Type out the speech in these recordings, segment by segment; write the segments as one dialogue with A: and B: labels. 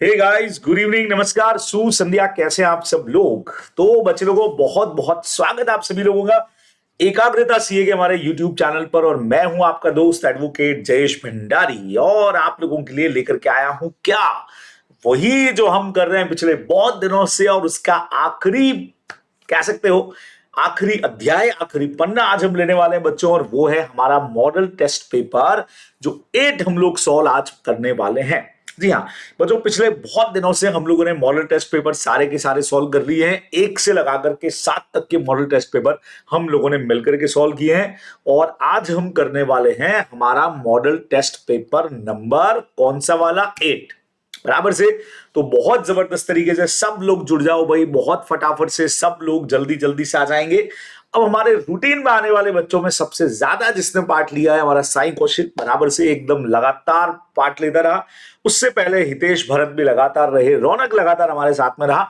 A: Hey guys, good evening, नमस्कार, शुभ संध्या। कैसे हैं आप सब लोग? तो बच्चे लोगों, बहुत बहुत स्वागत है आप सभी लोगों का एकाग्रता सीए के हमारे यूट्यूब चैनल पर। और मैं हूं आपका दोस्त एडवोकेट जयेश भंडारी, और आप लोगों के लिए लेकर के आया हूं क्या, वही जो हम कर रहे हैं पिछले बहुत दिनों से, और उसका आखिरी, कह सकते हो आखिरी अध्याय, आखिरी पन्ना आज हम लेने वाले हैं बच्चों। और वो है हमारा मॉडल टेस्ट पेपर, जो 8 हम लोग सॉल्व आज करने वाले हैं। जी हाँ बच्चों, पिछले बहुत दिनों से हम लोगों ने मॉडल टेस्ट पेपर सारे के सारे सॉल्व कर लिए हैं। 1 से लगा करके 7 तक के मॉडल टेस्ट पेपर हम लोगों ने मिलकर के सॉल्व किए हैं। और आज हम करने वाले हैं हमारा मॉडल टेस्ट पेपर नंबर कौन सा वाला, 8, बराबर से। तो बहुत जबरदस्त तरीके से सब लोग जुड़ जाओ भाई, बहुत फटाफट से सब लोग जल्दी जल्दी से आ जाएंगे। अब हमारे रूटीन में आने वाले बच्चों में सबसे ज्यादा जिसने पार्ट लिया है हमारा साई कौशिक, बराबर से एकदम लगातार पार्ट लेता रहा। उससे पहले हितेश भरत भी लगातार रहे, रौनक लगातार हमारे साथ में रहा।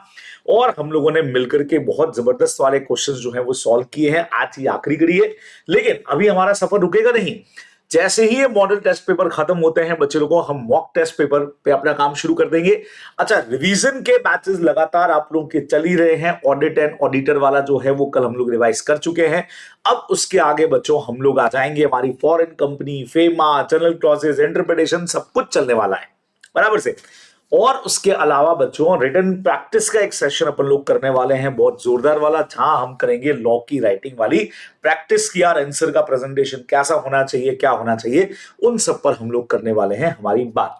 A: और हम लोगों ने मिलकर के बहुत जबरदस्त वाले क्वेश्चंस जो हैं वो सॉल्व किए हैं। आज ही आखिरी कड़ी है, लेकिन अभी हमारा सफर रुकेगा नहीं। जैसे ही ये मॉडल टेस्ट पेपर खत्म होते हैं बच्चे लोगों, हम मॉक टेस्ट पेपर पे अपना काम शुरू कर देंगे। अच्छा, रिवीजन के बैचेस लगातार आप लोगों के चल ही रहे हैं। ऑडिट एंड ऑडिटर वाला जो है वो कल हम लोग रिवाइज कर चुके हैं। अब उसके आगे बच्चों हम लोग आ जाएंगे हमारी foreign company, FEMA, general clauses, interpretation, सब कुछ चलने वाला है, बराबर से। और उसके अलावा बच्चों रिटन प्रैक्टिस का एक सेशन अपन लोग करने वाले हैं, बहुत जोरदार वाला, जहां हम करेंगे लॉ की राइटिंग वाली प्रैक्टिस की। यार आंसर का प्रेजेंटेशन कैसा होना चाहिए, क्या होना चाहिए, उन सब पर हम लोग करने वाले हैं हमारी बात।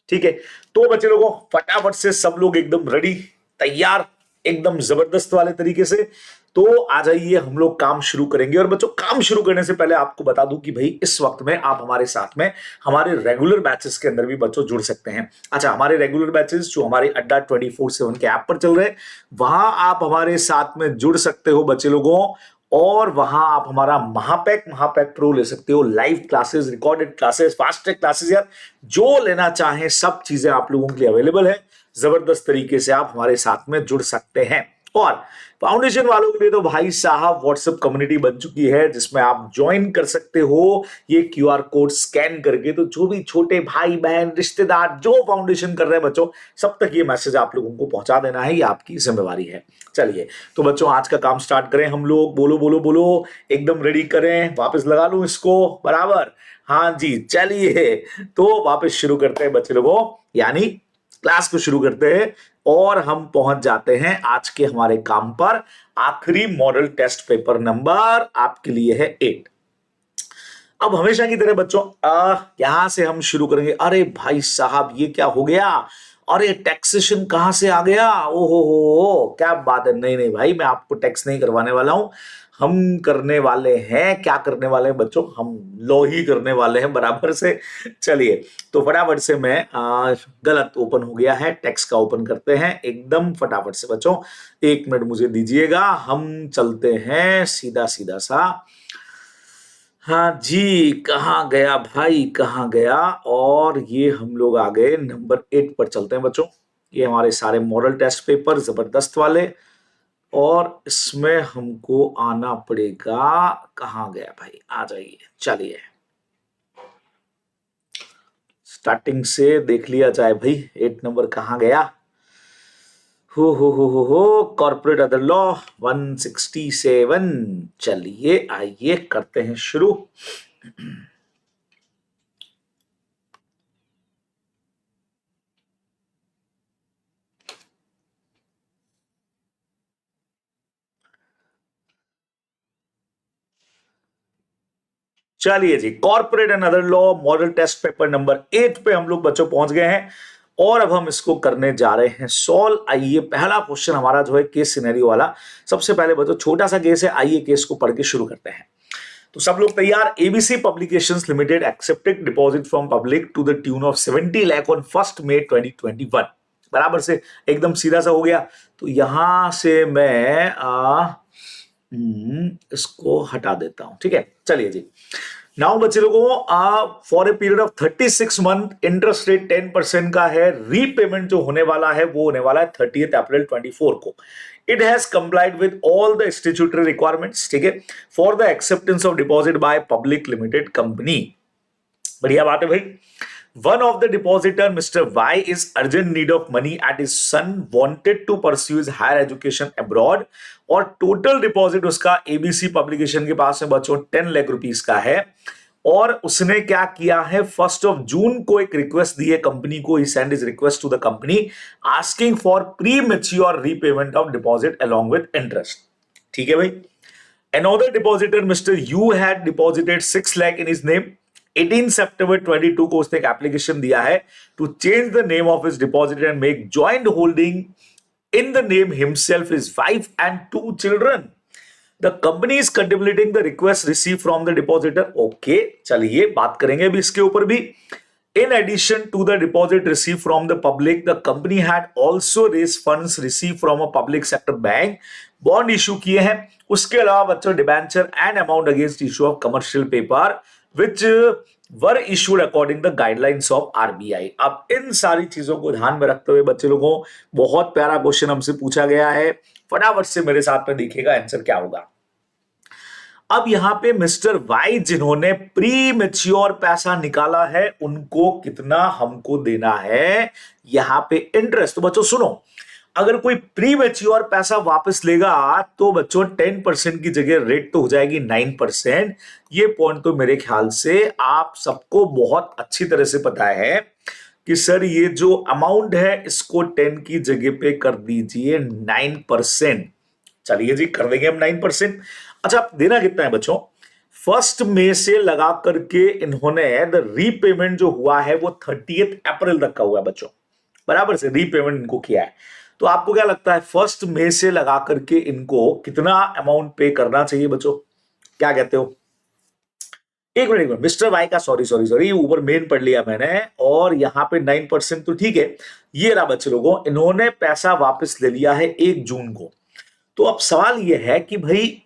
A: ठीक है, तो बच्चे लोगों फटाफट से सब लोग एकदम रेडी, तैयार, एकदम जबरदस्त वाले तरीके से। तो आ जाइए, हम लोग काम शुरू करेंगे। और बच्चों, काम शुरू करने से पहले आपको बता दूं कि भाई इस वक्त में आप हमारे साथ में हमारे रेगुलर बैचेस के अंदर भी बच्चों जुड़ सकते हैं। अच्छा, हमारे रेगुलर बैचेस जो हमारे अड्डा 24/7 के ऐप पर चल रहे हैं, वहां आप हमारे साथ में जुड़ सकते हो बच्चे लोगों। और वहां आप हमारा महापैक महापैक प्रो ले सकते हो, live classes, recorded classes, fast track classes, यार जो लेना चाहें सब चीजें आप लोगों के लिए अवेलेबल है। जबरदस्त तरीके से आप हमारे साथ में जुड़ सकते हैं। और फाउंडेशन वालों के लिए तो भाई साहब व्हाट्सएप कम्युनिटी बन चुकी है, जिसमें आप ज्वाइन कर सकते हो ये क्यूआर कोड स्कैन करके। तो जो भी छोटे भाई बहन रिश्तेदार जो फाउंडेशन कर रहे हैं बच्चों, सब तक ये मैसेज आप लोगों को पहुंचा देना है, ये आपकी जिम्मेवारी है। चलिए, तो बच्चों आज का काम स्टार्ट करें हम लोग। बोलो बोलो बोलो, एकदम रेडी करें, वापस लगा लूं इसको, बराबर। हाँ जी, चलिए तो वापस शुरू करते हैं बच्चे लोगों, यानी क्लास को शुरू करते हैं। और हम पहुंच जाते हैं आज के हमारे काम पर। आखिरी मॉडल टेस्ट पेपर नंबर आपके लिए है 8। अब हमेशा की तरह बच्चों यहां से हम शुरू करेंगे। अरे भाई साहब, ये क्या हो गया? अरे टैक्सेशन कहां से आ गया? ओहो हो, क्या बात है। नहीं नहीं भाई, मैं आपको टैक्स नहीं करवाने वाला हूं। हम करने वाले हैं, क्या करने वाले हैं बच्चों, हम लॉ ही करने वाले हैं, बराबर से। चलिए, तो फटाफट से मैं गलत ओपन हो गया है, टैक्स का ओपन करते हैं एकदम फटाफट से बच्चों। 1 मिनट मुझे दीजिएगा, हम चलते हैं सीधा सीधा सा। हाँ जी, कहाँ गया भाई, कहाँ गया? और ये हम लोग आ गए नंबर 8 पर। चलते हैं बच्चों, ये हमारे सारे मॉडल टेस्ट पेपर जबरदस्त वाले। और इसमें हमको आना पड़ेगा, कहाँ गया भाई, आ जाइए। चलिए, स्टार्टिंग से देख लिया जाए भाई, 8 नंबर कहाँ गया। हो कॉर्पोरेट अदर लॉ 167। चलिए आइए करते हैं शुरू। चलिए जी, corporate and other law model test paper number 8 पे हम लोग बच्चों पहुंच गए हैं। और अब हम इसको करने जा रहे हैं सॉल्व। आइए, पहला क्वेश्चन हमारा जो है केस सिनेरियो वाला। सबसे पहले बच्चों छोटा सा केस है, आइए केस को पढ़ के शुरू करते हैं। तो सब लोग तैयार? ABC publications limited accepted deposit from public to the tune of 70 lakh on 1 May 2021, बराबर से। एकदम सीधा सा हो गया। तो यहां से मैं इसको हटा देता हूं, ठीक है। चलिए जी, नाउ बच्चे लोगों, for a period of 36 month interest rate 10% का है। रीपेमेंट जो होने वाला है वो होने वाला है 30 अप्रैल 24 को। It has complied with all the statutory requirements, ठीक है, for the acceptance of deposit by public limited company. बढ़िया बात है भाई। One of the depositor, Mr. Y, is urgent need of money at his son wanted to pursue his higher education abroad और total deposit उसका ABC publication के पास में बच्चों 10 lakh rupees का है और उसने क्या किया है 1 जून को एक रिक्वेस्ट दी है कंपनी को. He send his request to the company asking for premature repayment of deposit along with interest. ठीक है भाई. Another depositor, Mr. U, had deposited 6 lakh in his name. 18 September 22 को उसने एक application दिया है to change the name of his depositor and make joint holding in the name himself, his wife and 2 children. The company is contemplating the request receive from the depositor. Okay, चलिए बात करेंगे अभी इसके ऊपर भी. In addition to the deposit received from the public, the company had also raised funds received from a public sector bank. Bond issue किए हैं. उसके अलावा बच्चों debenture and amount against issue of commercial paper which were issued according the guidelines of RBI. अब इन सारी चीजों को ध्यान में रखते हुए बच्चे लोगों बहुत प्यारा क्वेश्चन हमसे पूछा गया है. फटाफट से मेरे साथ में देखिएगा आंसर क्या होगा. अब यहां पे मिस्टर वाई जिन्होंने प्री मैच्योर पैसा निकाला है उनको कितना हमको देना है यहां पे इंटरेस्ट. तो बच्चों सुनो, अगर कोई प्री मैच्योर पैसा वापस लेगा तो बच्चों 10% की जगह रेट तो हो जाएगी 9%. ये पॉइंट तो मेरे ख्याल से आप सबको बहुत अच्छी तरह से पता है कि सर ये जो अमाउंट है इसको 10 की जगह पे कर दीजिए 9%. चलिए जी कर देंगे हम 9%. अच्छा, देना कितना है बच्चों? 1 मई से लगा करके इन्होंने द रीपेमेंट जो हुआ है वो 30 अप्रैल तक का हुआ है बच्चों. बराबर से रीपेमेंट इनको किया है. तो आपको क्या लगता है 1 मई से लगा करके इनको कितना अमाउंट पे करना चाहिए बच्चों? क्या कहते हो? एक मिनट मिस्टर वाई का सॉरी ऊपर मेन पढ़ लिया मैंने और यहां पे 9% तो ठीक है. ये रहा बच्चे लोगों, इन्होंने पैसा वापस ले लिया है 1 जून को. तो अब सवाल यह है कि भाई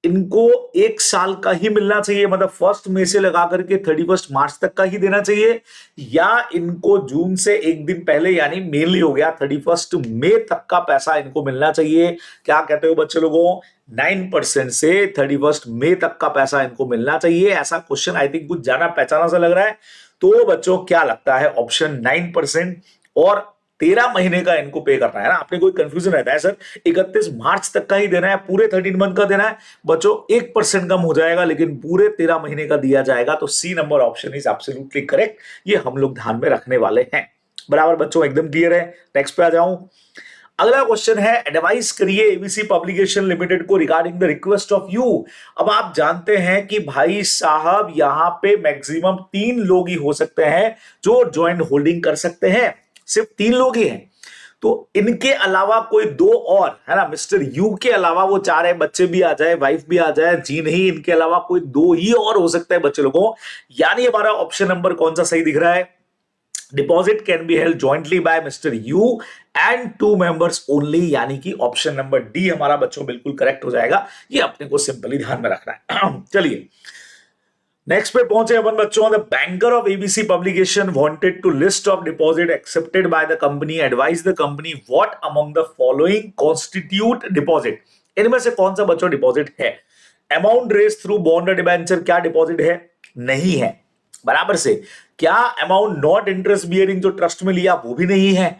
A: इनको 1 साल का ही मिलना चाहिए, मतलब 1 मई से लगा करके 31 मार्च तक का ही देना चाहिए, या इनको जून से 1 दिन पहले यानी मेनली हो गया 31 मई तक का पैसा इनको मिलना चाहिए? क्या कहते हो बच्चे लोगों? 9% से 31 मई तक का पैसा इनको मिलना चाहिए. ऐसा क्वेश्चन आई थिंक कुछ जाना पहचाना सा लग रहा है. तो बच्चों क्या लगता है? ऑप्शन 9% और 13 महीने का इनको पे करना है ना. आपने कोई कंफ्यूजन रहता है सर 31 मार्च तक का ही देना है, पूरे 13 मंथ का देना है? बच्चों 1% कम हो जाएगा लेकिन पूरे 13 महीने का दिया जाएगा. तो c number option is absolutely correct. ये हम लोग ध्यान में रखने वाले हैं. बराबर बच्चों, एकदम क्लियर है. नेक्स्ट पे आ जाऊं. अगला क्वेश्चन है एडवाइस करिए एबीसी पब्लिकेशन लिमिटेड को regarding the request of you. अब आप जानते हैं कि भाई साहब यहां पे मैक्सिमम 3 लोग ही हो सकते हैं जो ज्वाइंट होल्डिंग कर सकते हैं. सिर्फ 3 लोग ही हैं. तो इनके अलावा कोई 2 और है ना, मिस्टर यू के अलावा वो 4 है, बच्चे भी आ जाए, वाइफ भी आ जाए, जी नहीं, इनके अलावा कोई 2 ही और हो सकता है बच्चे लोगों. यानी हमारा ऑप्शन नंबर कौन सा सही दिख रहा है? Deposit can be held jointly by mister U and 2 members only, यानी कि ऑप्शन नंबर डी हमारा बच्चों बिल्कुल करेक्ट हो जाएगा. ये अपने को सिंपली ध्यान में रखना है. चलिए नेक्स्ट पे पहुंचे अपन बच्चों. The banker of ABC publication wanted to list of deposit accepted by the company, advise the company what among the following constitute deposit. इनमें से कौन सा बच्चों डिपॉजिट है? Amount raise through bond debenture क्या डिपॉजिट है? नहीं है. बराबर से. क्या अमाउंट नॉट इंटरेस्ट बियरिंग जो ट्रस्ट में लिया वो भी नहीं है.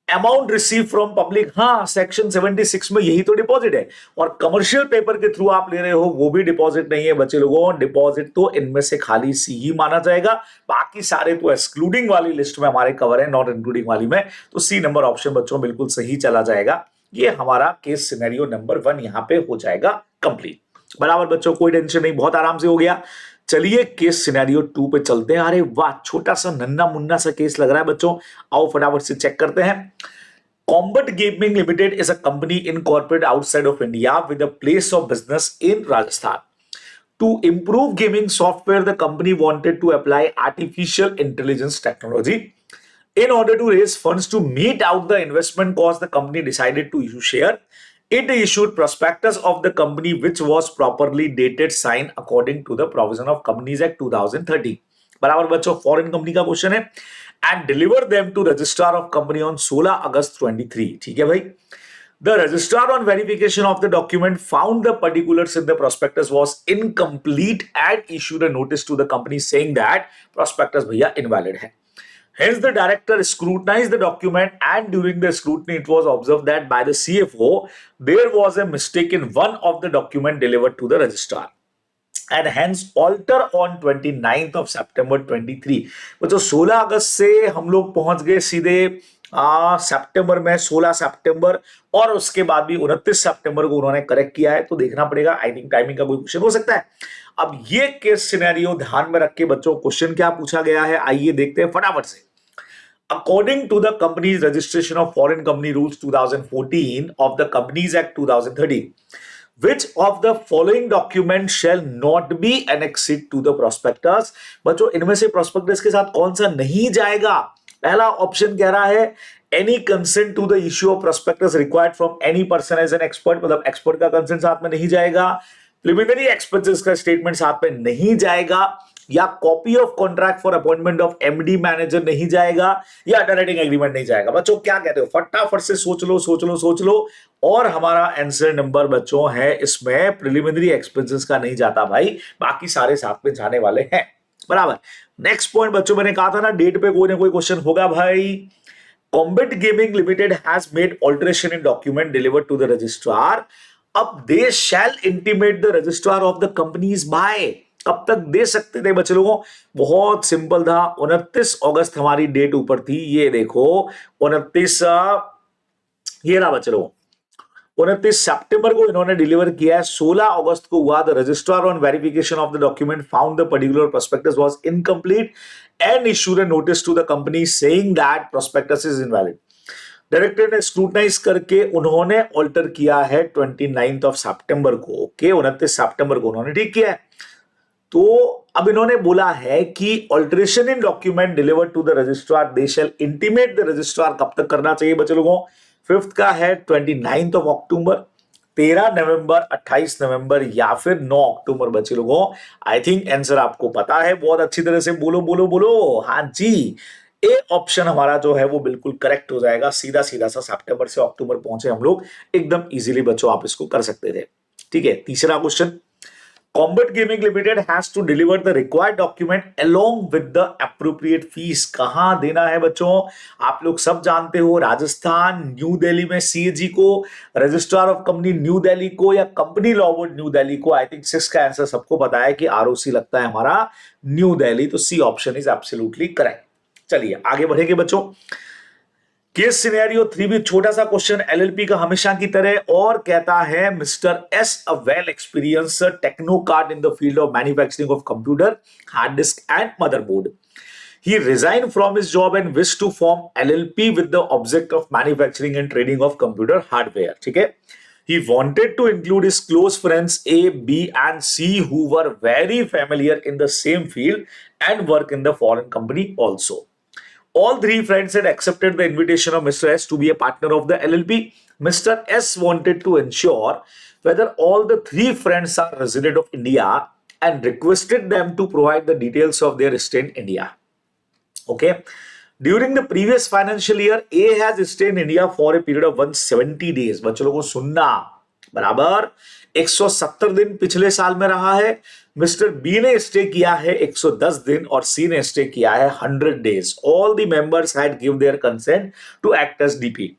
A: अमाउंट रिसीव फ्रॉम पब्लिक, हाँ सेक्शन 76 में यही तो डिपॉजिट है. और कमर्शियल पेपर के थ्रू आप ले रहे हो वो भी डिपॉजिट नहीं है बच्चे लोगों. डिपॉजिट तो इनमें से खाली सी ही माना जाएगा, बाकी सारे तो एक्सक्लूडिंग वाली लिस्ट में हमारे कवर है, नॉट इंक्लूडिंग वाली में. तो सी नंबर ऑप्शन बच्चों बिल्कुल सही चला जाएगा. ये हमारा केस सिनेरियो नंबर 1 यहां पे हो जाएगा कंप्लीट. बराबर बच्चों, कोई टेंशन नहीं, बहुत आराम से हो गया. चलिए केस सिनेरियो 2 पे चलते हैं. अरे वाह, छोटा सा नन्ना मुन्ना सा केस लग रहा है बच्चों. आओ फटाफट से चेक करते हैं. Combat gaming limited is a company incorporated outside of India with a place of business in Rajasthan. To improve gaming software, the company wanted to apply artificial intelligence technology. In order to raise funds to meet out the investment cost, the company decided to issue share. It issued prospectus of the company which was properly dated, signed according to the provision of Companies Act 2013. बराबर बच्चों, foreign company का question है. And deliver them to registrar of company on 16 August 23. ठीक है भाई. The registrar on verification of the document found the particulars in the prospectus was incomplete and issued a notice to the company saying that prospectus भैया invalid है. Hence, the director scrutinized the document, and during the scrutiny, it was observed that by the CFO, there was a mistake in one of the document delivered to the registrar. And hence alter on 29th of September 23. तो 16 अगस्त से हम लोग पहुंच गए सीधे सितंबर में, 16 सितंबर, और उसके बाद भी 29 सितंबर को उन्होंने करेक्ट किया है. तो देखना पड़ेगा, आई थिंक टाइमिंग का कोई क्वेश्चन हो सकता है. अब ये केस सिनेरियो ध्यान में रख के बच्चों, क्वेश्चन क्या पूछा गया है आइए देखते हैं फटाफट से. According to the Companies Registration of Foreign Company Rules 2014 of the Companies Act 2013, which of the following documents shall not be annexed to the prospectus? बच्चों इनमें से prospectus के साथ कौन सा नहीं जाएगा? पहला ऑप्शन कह रहा है any consent to the issue of prospectus required from any person as an expert, मतलब expert का consent साथ में नहीं जाएगा. Preliminary expenses का statement साथ में नहीं जाएगा, या copy of contract for appointment of MD manager नहीं जाएगा, या अंडरराइटिंग एग्रीमेंट नहीं जाएगा. बच्चों क्या कहते हो, फटाफट से सोच लो सोच लो सोच लो. और हमारा आंसर नंबर बच्चों है इसमें प्रिलिमिनरी एक्सपेंसेस का नहीं जाता भाई, बाकी सारे साथ में जाने वाले हैं. बराबर. नेक्स्ट पॉइंट बच्चों, मैंने कहा था ना डेट पे कोई ना कोई क्वेश्चन होगा भाई. Combat gaming limited has made alteration in document delivered to the registrar. अब they shall intimate the registrar of the companies by. कब तक दे सकते थे बच्चे लोगों, बहुत सिंपल था. 29 अगस्त हमारी डेट ऊपर थी, ये देखो 29, ये रहा बच्चे लोगों. 29 सितंबर को इन्होंने डिलीवर किया है, 16 अगस्त को हुआ. The registrar on verification of the document found the particular prospectus was incomplete and issued a notice to the company saying that prospectus is invalid. Director ने स्क्रूटनाइज करके उन्होंने ऑल्टर किया है 29 ऑफ सितंबर को. ओके, 29 सितंबर को उन्होंने ठीक किया है. तो अब इन्होंने बोला है कि alteration in document delivered to the registrar they shall intimate the registrar. कब तक करना चाहिए बच्चे लोगों, 5th का है 29 ऑफ अक्टूबर, 13 नवंबर, 28 नवंबर या फिर 9 अक्टूबर बच्चे लोगों. आई थिंक आंसर आपको पता है, बहुत अच्छी तरह से बोलो बोलो बोलो. हाँ जी, ए ऑप्शन हमारा जो है वो बिल्कुल करेक्ट हो जाएगा. सीधा सीधा सा सितंबर से अक्टूबर पहुंचे हम लोग एकदम इजीली बच्चों, आप इसको कर सकते थे. ठीक है, तीसरा question. Combat Gaming Limited has to deliver the required document along with the appropriate fees. कहां देना है बच्चों, आप लोग सब जानते हो, राजस्थान, न्यू दिल्ली में सीएजी को, registrar of company New Delhi को, या company law board New Delhi को. आई थिंक 6 का आंसर सबको पता है कि आरओसी लगता है हमारा न्यू दिल्ली. तो c option is absolutely correct. चलिए आगे बढ़ेंगे बच्चों. केस सिनेरियो 3 भी छोटा सा क्वेश्चन एलएलपी का हमेशा की तरह, और कहता है mister S, a well experienced technocrat in the field of manufacturing of computer, hard disk and motherboard. He resigned from his job and wished to form LLP with the object of manufacturing and trading of computer hardware. ठीक है. He wanted to include his close friends A, B and C who were very familiar in the same field and work in the foreign company also. All 3 friends had accepted the invitation of Mr. S to be a partner of the LLP. Mr. S wanted to ensure whether all the 3 friends are resident of India and requested them to provide the details of their stay in India. Okay. During the previous financial year, A has stayed in India for a period of 170 days. बच्चों लोगों को सुनना बराबर, 170 दिन पिछले साल में रहा है. मिस्टर बी ने स्टे किया है 110 दिन और सी ने स्टे किया है 100 days. All the members had give their consent to act as DP.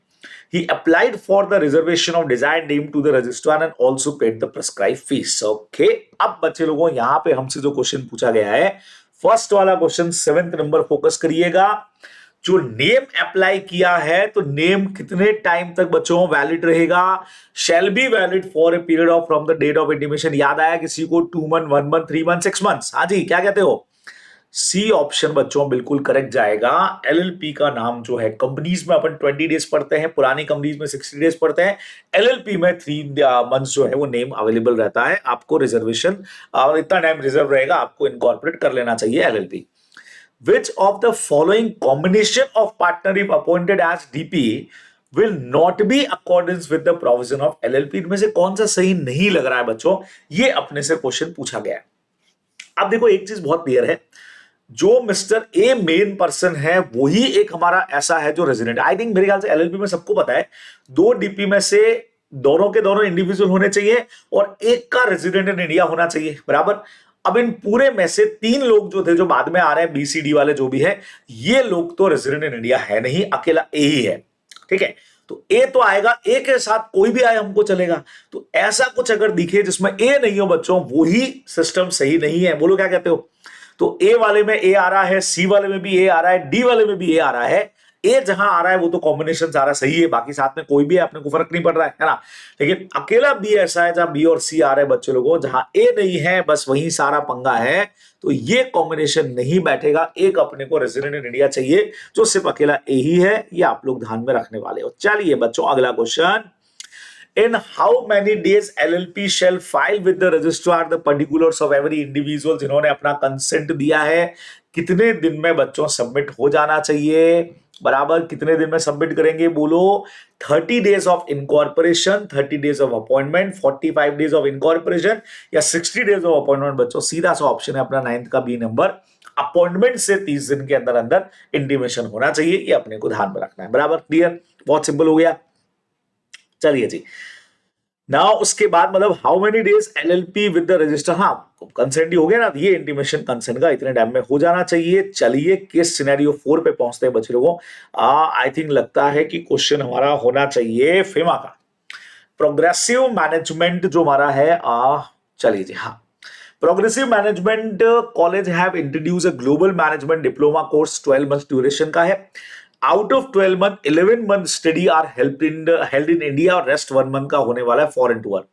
A: He applied for the reservation of desired name to the registrar and also paid the prescribed fees. Okay. अब बच्चे लोगों यहाँ पे हमसे जो question पूछा गया है, फर्स्ट वाला क्वेश्चन 7th नंबर फोकस करिएगा. जो नेम अप्लाई किया है तो नेम कितने टाइम तक बच्चों वैलिड रहेगा, shall be valid for a period of from the date of intimation. याद आया किसी को 2 मंथ, 1 मंथ, 3 मंथ, 6 मंथ्स. हाँ जी, क्या कहते हो, सी ऑप्शन बच्चों बिल्कुल करेक्ट जाएगा. एलएलपी का नाम जो है, कंपनीज में अपन 20 डेज पढ़ते हैं, पुरानी कंपनीज में 60 डेज पढ़ते हैं, एलएलपी में 3 मंथ्स जो है वो नेम अवेलेबल रहता है. आपको रिजर्वेशन इतना टाइम रिजर्व रहेगा, आपको इनकॉर्पोरेट कर लेना चाहिए LLP. Which of the following combination of partner if appointed as DP will not be accordance with the provision of LLP? इनमें से कौन सा सही नहीं लग रहा है बच्चों, ये अपने से क्वेश्चन पूछा गया है. अब देखो एक चीज बहुत क्लियर है, जो मिस्टर ए मेन पर्सन है वही एक हमारा ऐसा है जो रेजिडेंट, आई थिंक मेरे ख्याल से एलएलपी में सबको पता है, दो डीपी में से दोनों के दोनों इंडिविजुअल होने चाहिए और एक का रेजिडेंट इन इंडिया होना चाहिए, बराबर। अब इन पूरे में से तीन लोग जो थे जो बाद में आ रहे हैं बीसीडी वाले जो भी है, ये लोग तो रेजिडेंट इन इंडिया है नहीं, अकेला ए ही है, ठीक है। तो ए तो आएगा, ए के साथ कोई भी आए हमको चलेगा। तो ऐसा कुछ अगर दिखे जिसमें ए नहीं हो बच्चों, वही सिस्टम सही नहीं है। बोलो क्या कहते हो? तो ए वाले में ए आ रहा है, सी वाले में भी ए आ रहा है, डी वाले में भी ए आ रहा है। ए जहां आ रहा है वो तो कॉम्बिनेशन सारा सही है, बाकी साथ में कोई भी है अपने को फर्क नहीं पड़ रहा है ना। लेकिन अकेला बी ऐसा है जहां बी और सी आ रहे हैं बच्चे लोगों, जहां ए नहीं है, बस वही सारा पंगा है। तो ये कॉम्बिनेशन नहीं बैठेगा। एक अपने को रेजिडेंट इन इंडिया चाहिए जो सिर्फ अकेला ए ही है, ये आप लोग ध्यान में रखने वाले हो। चलिए बच्चों, अगला question, in how many days LLP shall file with the registrar the particulars of every individual, जिन्होंने अपना कंसेंट दिया है, कितने दिन में बच्चों सबमिट हो जाना चाहिए, बराबर कितने दिन में सबमिट करेंगे? बोलो 30 days of incorporation, 30 days of appointment, 45 days of incorporation या 60 डेज ऑफ अपॉइंटमेंट। बच्चों सीधा सा ऑप्शन है अपना 9th का बी नंबर, अपॉइंटमेंट से 30 दिन के अंदर अंदर इंटीमेशन होना चाहिए, ये अपने को ध्यान में रखना है, बराबर। क्लियर? बहुत सिंपल हो गया। चलिए जी, नाउ उसके बाद मतलब how many days LLP with the register, हाँ कंसेंट ही हो गया ना, ये इंटीमेशन कंसेंट का इतने टाइम में हो जाना चाहिए। चलिए केस सिनेरियो 4 पे पहुंचते हैं बच्चे लोगों। आई थिंक लगता है कि क्वेश्चन हमारा होना चाहिए फेमा का, प्रोग्रेसिव मैनेजमेंट जो हमारा है। चलिए जी, हाँ, progressive management college have introduce a global management diploma course, 12 month duration का है। Out of 12 month 11 month study are held in India और रेस्ट 1 मंथ का होने वाला है foreign tour.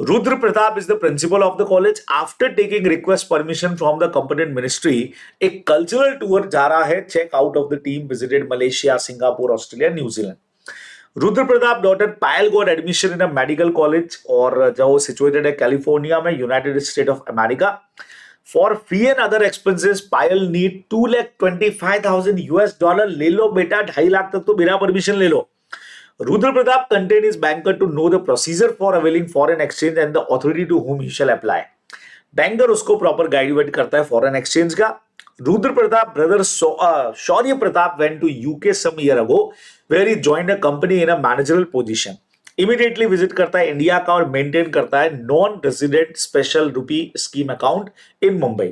A: Rudra Pratap is the principal of the college. After taking request permission from the competent ministry, एक cultural tour जा रहा है। Check out of the team visited Malaysia, Singapore, Australia, New Zealand. Rudra Pratap daughter Payal got admission in a medical college, और जो situated है California में, United state of America. For fee and other expenses, Payal need $225,000 US। ले लो बेटा, 2.5 लाख तक तो बिना permission ले लो। Rudra Pratap contained his banker to know the procedure for availing foreign exchange and the authority to whom he shall apply। Banker उसको proper guide करता है फॉरेन एक्सचेंज का। Rudra Pratap brother Shaurya Pratap went to UK some year ago where he joined a company in a managerial position। Immediately visit करता है India का और maintain करता है non resident special rupee scheme account in Mumbai.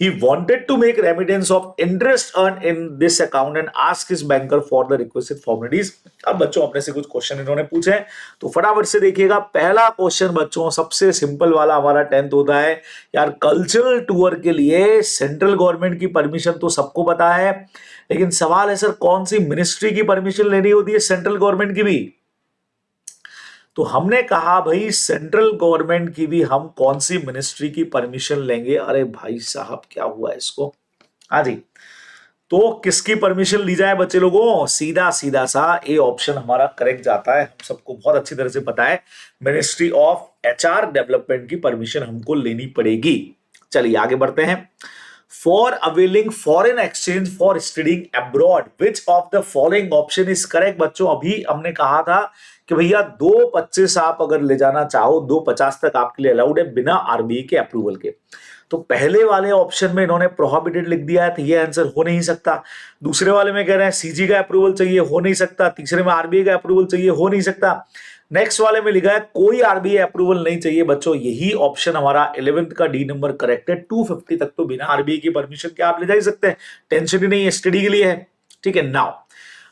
A: He wanted to make remittance of interest earn in this account and ask his banker for the requested formalities. अब बच्चों अपने से कुछ क्वेश्चन इन्होंने पूछे हैं, तो फटाफट से देखिएगा। पहला क्वेश्चन बच्चों सबसे सिंपल वाला हमारा 10th होता है यार, कल्चरल टूर के लिए सेंट्रल गवर्नमेंट की परमिशन तो सबको पता है, लेकिन सवाल है सर कौन सी मिनिस्ट्री की परमिशन लेनी होती है सेंट्रल गवर्नमेंट की भी? तो हमने कहा भाई सेंट्रल गवर्नमेंट की भी हम कौन सी मिनिस्ट्री की परमिशन लेंगे? अरे भाई साहब क्या हुआ इसको? हाँ जी, तो किसकी परमिशन ली जाए बच्चे लोगों? सीधा सीधा सा ए ऑप्शन हमारा करेक्ट जाता है। हम सबको बहुत अच्छी तरह से पता है मिनिस्ट्री ऑफ एचआर डेवलपमेंट की परमिशन हमको लेनी पड़ेगी। चलिए आगे बढ़ते हैं। For availing foreign exchange for studying abroad, which of the following option is correct? बच्चों अभी हमने कहा था कि भैया 2.25 आप अगर ले जाना चाहो, 2.50 तक आपके लिए अलाउड है बिना आरबीआई के अप्रूवल के। तो पहले वाले ऑप्शन में इन्होंने प्रोहिबिटेड लिख दिया है, तो ये आंसर हो नहीं सकता। दूसरे वाले में कह रहे हैं सीजी का अप्रूवल चाहिए, हो नहीं सकता। तीसरे में आरबीआई का अप्रूवल चाहिए, हो नहीं सकता। नेक्स्ट वाले में लिखा है कोई आरबीआई अप्रूवल नहीं चाहिए। बच्चों यही ऑप्शन हमारा 11th का डी नंबर करेक्ट है। 250 तक तो बिना आरबीआई की परमिशन के आप ले जा ही सकते हैं, टेंशन ही नहीं है, स्टडी के लिए है, ठीक है। Now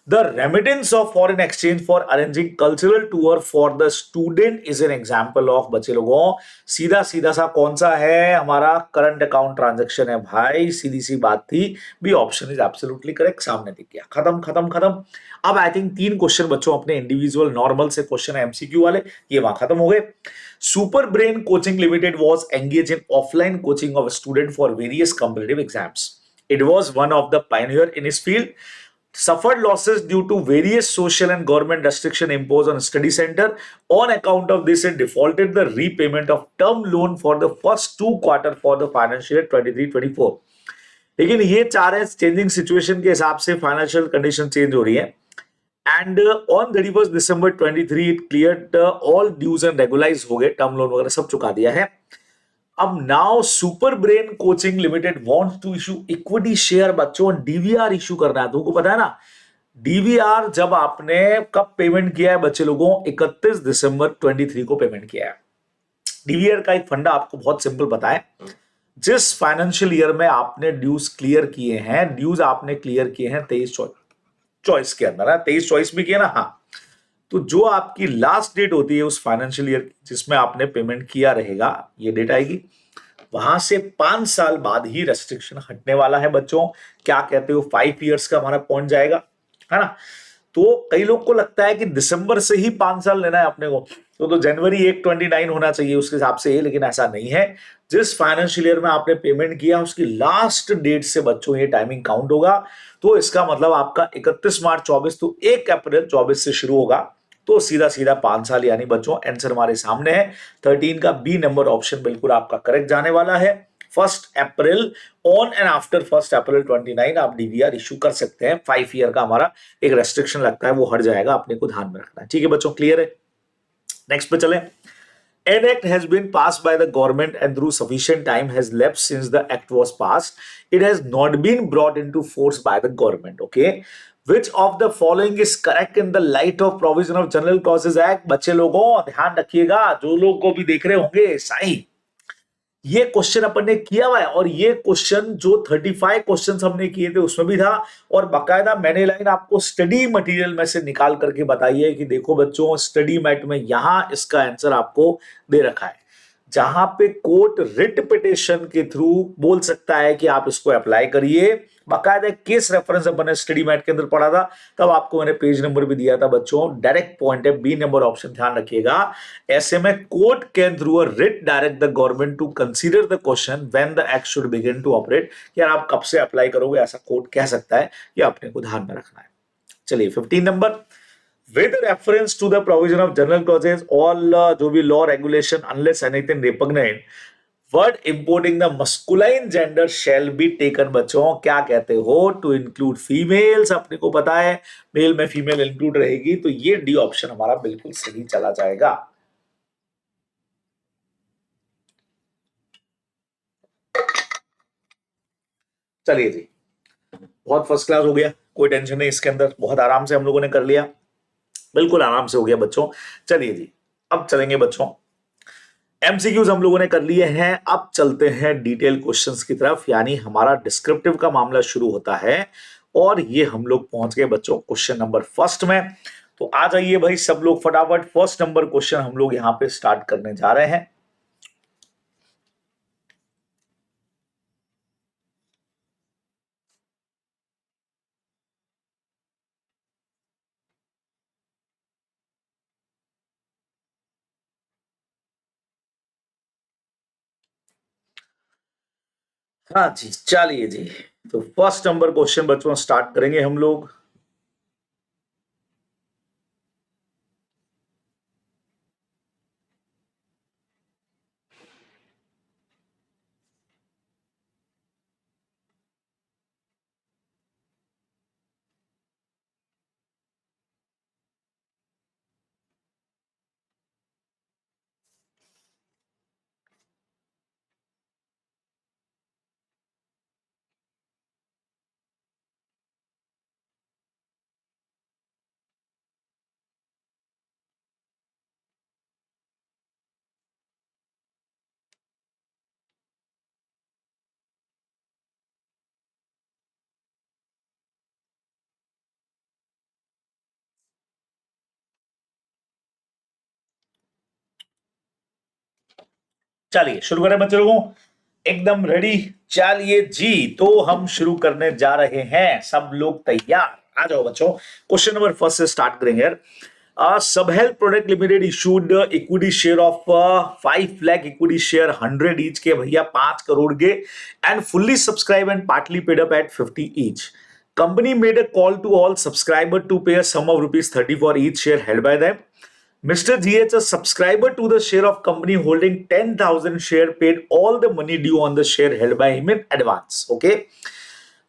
A: the remittance of foreign exchange for arranging cultural tour for the student is an example of, बच्चे लोगों सीधा सीधा सा कौन सा है हमारा? करंट अकाउंट ट्रांजैक्शन है भाई, सीधी सी बात थी। B option is absolutely correct, सामने दिख गया, खत्म खत्म खत्म। अब आई थिंक 3 क्वेश्चन बच्चों अपने इंडिविजुअल नॉर्मल से क्वेश्चन है एमसीक्यू वाले, ये वहां खत्म हो गए। Super brain coaching limited was engaged in offline coaching of a student for various competitive exams. It was one of the pioneer in his field, suffered losses due to various social and government restriction imposed on study center. On account of this, it defaulted the repayment of term loan for the first 2 quarter for the financial year 23-24. लेकिन ये चाह रहे हैं changing situation के हिसाब से financial condition change हो रही है। And on 31 December 23 it cleared all dues and regularise हो गए, टर्म लोन वगैरह सब चुका दिया है। अब now super brain coaching limited wants to issue equity share बच्चों, डीवीआर इशू करना है, तुमको पता है ना। डीवीआर जब आपने कब पेमेंट किया है बच्चे लोगों, 31 दिसंबर 23 को पेमेंट किया है। डीवीआर का एक फंडा आपको बहुत सिंपल पता है, जिस फाइनेंशियल ईयर में आपने ड्यूज क्लियर किए हैं, ड्यूज आपने क्लियर किए हैं 23 चॉइस के अंदर है, 23 चॉइस में किया ना, हाँ, तो जो आपकी लास्ट डेट होती है उस फाइनेंशियल ईयर जिसमें आपने पेमेंट किया रहेगा, ये डेट आएगी, वहां से 5 साल बाद ही रेस्ट्रिक्शन हटने वाला है बच्चों। क्या कहते हो, 5 इयर्स का हमारा पॉइंट जाएगा, है ना। तो कई लोग को लगता है कि दिसंबर से ही 5 साल लेना है अपने को, तो जनवरी 1/29 होना चाहिए उसके हिसाब से, लेकिन ऐसा नहीं है। जिस फाइनेंशियल ईयर में आपने पेमेंट किया उसकी लास्ट डेट से बच्चों ये टाइमिंग काउंट होगा। तो इसका मतलब आपका 31 मार्च 24 तो 1 अप्रैल 24 से शुरू होगा, तो सीधा सीधा 5 साल, यानी बच्चों आंसर हमारे सामने है 13 का बी नंबर ऑप्शन बिल्कुल आपका करेक्ट जाने वाला है। 1 अप्रैल, ऑन एंड आफ्टर 1 अप्रैल 29 आप डीवीआर इशू कर सकते हैं। 5 ईयर का हमारा एक रेस्ट्रिक्शन लगता है, वो हट जाएगा, अपने को ध्यान में रखना है। ठीक है बच्चों, क्लियर है। नेक्स्ट पे चलें। An act has been passed by the government and through sufficient time has lapsed since the act was passed. It has not been brought into force by the government. Okay. Which of the following is correct in the light of provision of General Clauses Act? बच्चे लोगों ध्यान रखिएगा, जो लोग को भी देख रहे होंगे साई, ये क्वेश्चन अपन ने किया हुआ है, और ये क्वेश्चन जो 35 क्वेश्चंस हमने किए थे उसमें भी था, और बाकायदा मैंने लाइन आपको स्टडी मटेरियल में से निकाल करके बताई है कि देखो बच्चों, स्टडी मैट में यहां इसका आंसर आपको दे रखा है, जहां पे कोर्ट रिट पिटिशन के थ्रू बोल सकता है कि आप इसको अप्लाई करिए। बाकायदा केस रेफरेंस अपन ने स्टडी मैट के अंदर पढ़ा था, तब आपको मैंने पेज नंबर भी दिया था बच्चों। डायरेक्ट पॉइंट है बी नंबर ऑप्शन, ध्यान रखिएगा। ऐसे में court can through a writ direct the government to consider the question when the act should begin to operate. यार आप कब से अप्लाई करोगे, ऐसा कोर्ट कह सकता है, ये अपने को ध्यान में रखना है। चलिए 15 number, with reference to the provision of general clauses, all जो भी law regulation unless anything repugnant, word importing the masculine gender shall be taken। बच्चों क्या कहते हो, to include females, अपने को पता है मेल में फीमेल इंक्लूड रहेगी, तो ये डी ऑप्शन हमारा बिल्कुल सही चला जाएगा। चलिए जी, बहुत फर्स्ट क्लास हो गया, कोई टेंशन नहीं इसके अंदर, बहुत आराम से हम लोगों ने कर लिया, बिल्कुल आराम से हो गया बच्चों। चलिए जी, अब चलेंगे बच्चों, एमसीक्यूज हम लोगों ने कर लिए हैं, अब चलते हैं डिटेल क्वेश्चंस की तरफ, यानी हमारा डिस्क्रिप्टिव का मामला शुरू होता है, और ये हम लोग पहुंच गए बच्चों क्वेश्चन नंबर फर्स्ट में। तो आ जाइए भाई सब लोग फटाफट, फर्स्ट नंबर क्वेश्चन हम लोग यहां पे स्टार्ट करने जा रहे हैं। हाँ जी, चलिए जी, तो फर्स्ट नंबर क्वेश्चन बच्चों स्टार्ट करेंगे हम लोग। चलिए शुरू करें बच्चे लोगों, एकदम रेडी, चलिए जी, तो हम शुरू करने जा रहे हैं, सब लोग तैयार, आ जाओ बच्चों। क्वेश्चन नंबर फर्स्ट से स्टार्ट करेंगे। सब health product limited issued equity share of 5 lakh equity share 100 each के, भैया 5 करोड़ के, and fully subscribe and partly paid up at 50 each. Company made a call to all subscriber to pay a sum of ₹30 for each share held by them. Mr. GH, a subscriber to the share of company holding 10,000 share, paid all the money due on the share held by him in advance. Okay.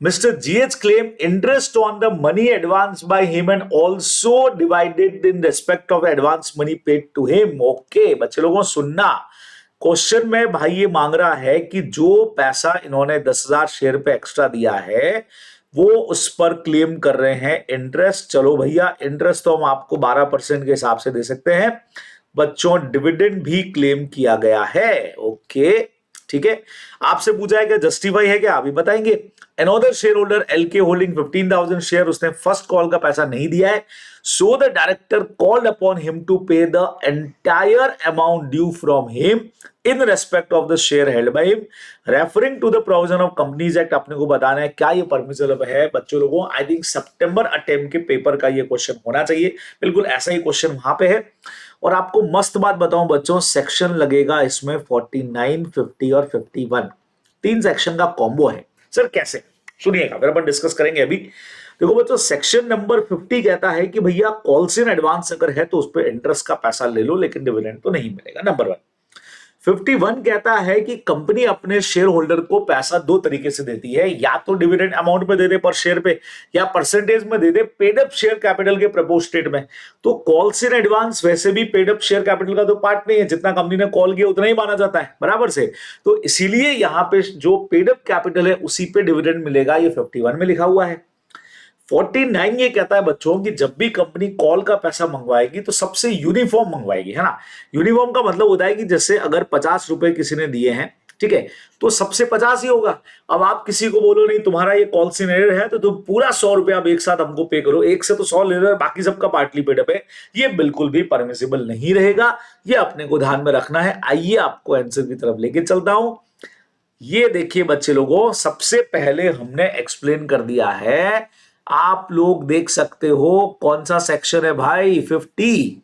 A: Mr. GH claimed interest on the money advanced by him and also divided in respect of advance money paid to him. Okay, बच्चे लोगों सुनना, question में भाई ये मांग रहा है कि जो पैसा इन्होंने 10,000 शेयर पे एक्स्ट्रा दिया है वो उस पर क्लेम कर रहे हैं इंटरेस्ट। चलो भैया, इंटरेस्ट तो हम आपको 12% के हिसाब से दे सकते हैं बच्चों। डिविडेंड भी क्लेम किया गया है। ओके, ठीक है। आपसे पूछा है कि जस्टिफाई है क्या, अभी बताएंगे। Another shareholder LK holding 15,000 share, उसने फर्स्ट कॉल का पैसा नहीं दिया है, so the director called upon him to pay the entire amount due from him in respect of the share held by him referring to the provision of companies act. अपने को बताना है क्या ये परमिसिबल है बच्चों लोगों। आई थिंक सितंबर अटेम्प्ट के पेपर का ये क्वेश्चन होना चाहिए, बिल्कुल ऐसा ही क्वेश्चन वहां पे है। और आपको मस्त बात बताऊं बच्चों, सेक्शन लगेगा इसमें 49, 50 और 51, 3 सेक्शन का कॉम्बो है। सर कैसे, सुनिएगा, फिर अपन डिस्कस करेंगे अभी। देखो बच्चों, सेक्शन नंबर 50 कहता है कि भैया कॉल्स इन एडवांस अगर है तो उस पर इंटरेस्ट का पैसा ले लो, लेकिन डिविडेंड तो नहीं मिलेगा, नंबर 1। 51 कहता है कि कंपनी अपने शेयर होल्डर को पैसा 2 तरीके से देती है, या तो डिविडेंड अमाउंट पे दे दे पर शेयर पे, या परसेंटेज में दे दे पेड अप शेयर कैपिटल के प्रपोर्शनेट में। तो कॉल्स इन एडवांस वैसे भी पेड अप शेयर कैपिटल का तो पार्ट नहीं है, जितना कंपनी ने कॉल किया उतना ही माना जाता है बराबर से। तो इसीलिए यहां पे जो पेड अप कैपिटल है उसी पे डिविडेंड मिलेगा, ये 51 में लिखा हुआ है। 49 ये कहता है बच्चों कि जब भी कंपनी कॉल का पैसा मंगवाएगी तो सबसे यूनिफॉर्म मंगवाएगी, है ना। यूनिफॉर्म का मतलब होता है कि जैसे अगर 50 रुपए किसी ने दिए हैं, ठीक है, तो सबसे 50 ही होगा। अब आप किसी को बोलो नहीं तुम्हारा ये कॉल सिनेरियर है तो तुम पूरा 100 रुपया आप एक साथ हमको पे करो, एक से तो 100 ले रहे हो, बाकी सबका पार्टली पेड अप है, ये बिल्कुल भी परमिसिबल नहीं रहेगा। ये अपने को ध्यान में रखना है। आइए आपको आंसर की तरफ लेके चलता हूं। ये देखिए बच्चे लोगों, सबसे पहले हमने एक्सप्लेन कर दिया है, आप लोग देख सकते हो कौन सा सेक्शन है भाई, 50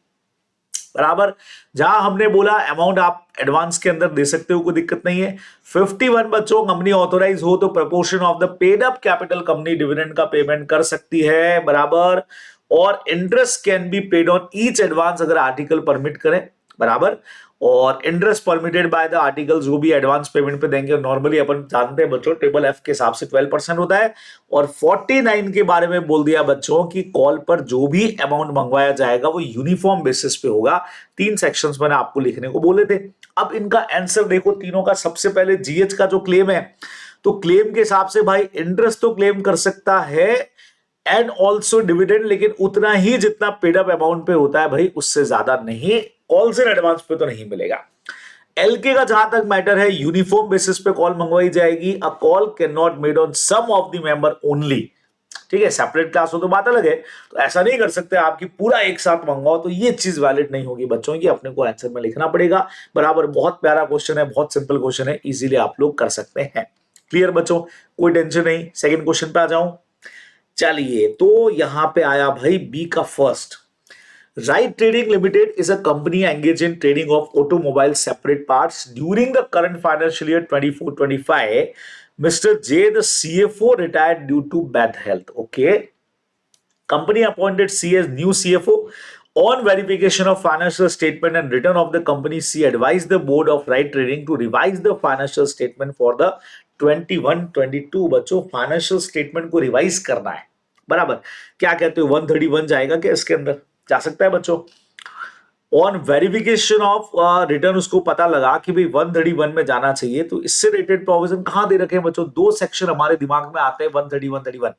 A: बराबर। जहां हमने बोला अमाउंट आप एडवांस के अंदर दे सकते हो, कोई दिक्कत नहीं है। 51 बच्चों, कंपनी ऑथोराइज हो तो proportion of the paid up capital company dividend का पेमेंट कर सकती है बराबर। और interest can be paid on each advance अगर आर्टिकल परमिट करें बराबर। और interest permitted by the articles जो भी एडवांस पेमेंट पे देंगे, नॉर्मली अपन जानते हैं बच्चों टेबल एफ के हिसाब से 12% होता है। और 49 के बारे में बोल दिया बच्चों कि कॉल पर जो भी अमाउंट मंगवाया जाएगा वो यूनिफॉर्म बेसिस पे होगा। 3 सेक्शंस मैंने आपको लिखने को बोले थे। अब इनका आंसर देखो तीनों का। सबसे पहले जीएच का जो क्लेम है, तो क्लेम के हिसाब से भाई इंटरेस्ट तो क्लेम कर सकता है एंड ऑल्सो डिविडेंड, लेकिन उतना ही जितना पेड अप अमाउंट पे होता है भाई, उससे ज्यादा नहीं। कॉल्स इन एडवांस पे तो नहीं मिलेगा। एलके का जहां तक मैटर है, यूनिफॉर्म बेसिस पे कॉल मंगवाई जाएगी। A call can not made on some of the member only, ठीक है। सेपरेट क्लास हो तो बात अलग है, तो ऐसा नहीं कर सकते आपकी पूरा एक साथ मंगवाओ, तो ये चीज वैलिड नहीं होगी बच्चों की, अपने को आंसर में लिखना पड़ेगा बराबर। बहुत प्यारा क्वेश्चन है, बहुत सिंपल क्वेश्चन है, इजीली आप लोग कर सकते हैं। क्लियर बच्चों, कोई टेंशन नहीं। सेकंड क्वेश्चन पे आ जाऊं, चलिए। तो यहां पे आया भाई बी का first. Right Trading Limited is a company engaged in trading of automobile separate parts. During the current financial year 24-25, Mr. J, the CFO, retired due to bad health. Okay. Company appointed C as new CFO. On verification of financial statement and return of the company, C advised the board of Right Trading to revise the financial statement for the 21-22। बच्चों financial statement को revise करना है बराबर। क्या कहते हो, 131 जाएगा क्या इसके अंदर, जा सकता है बच्चों। ऑन वेरिफिकेशन ऑफ रिटर्न उसको पता लगा कि भाई 131 में जाना चाहिए, तो इससे रिलेटेड प्रोविजन कहां दे रखे हैं बच्चों। 2 सेक्शन हमारे दिमाग में आते हैं 131, 131।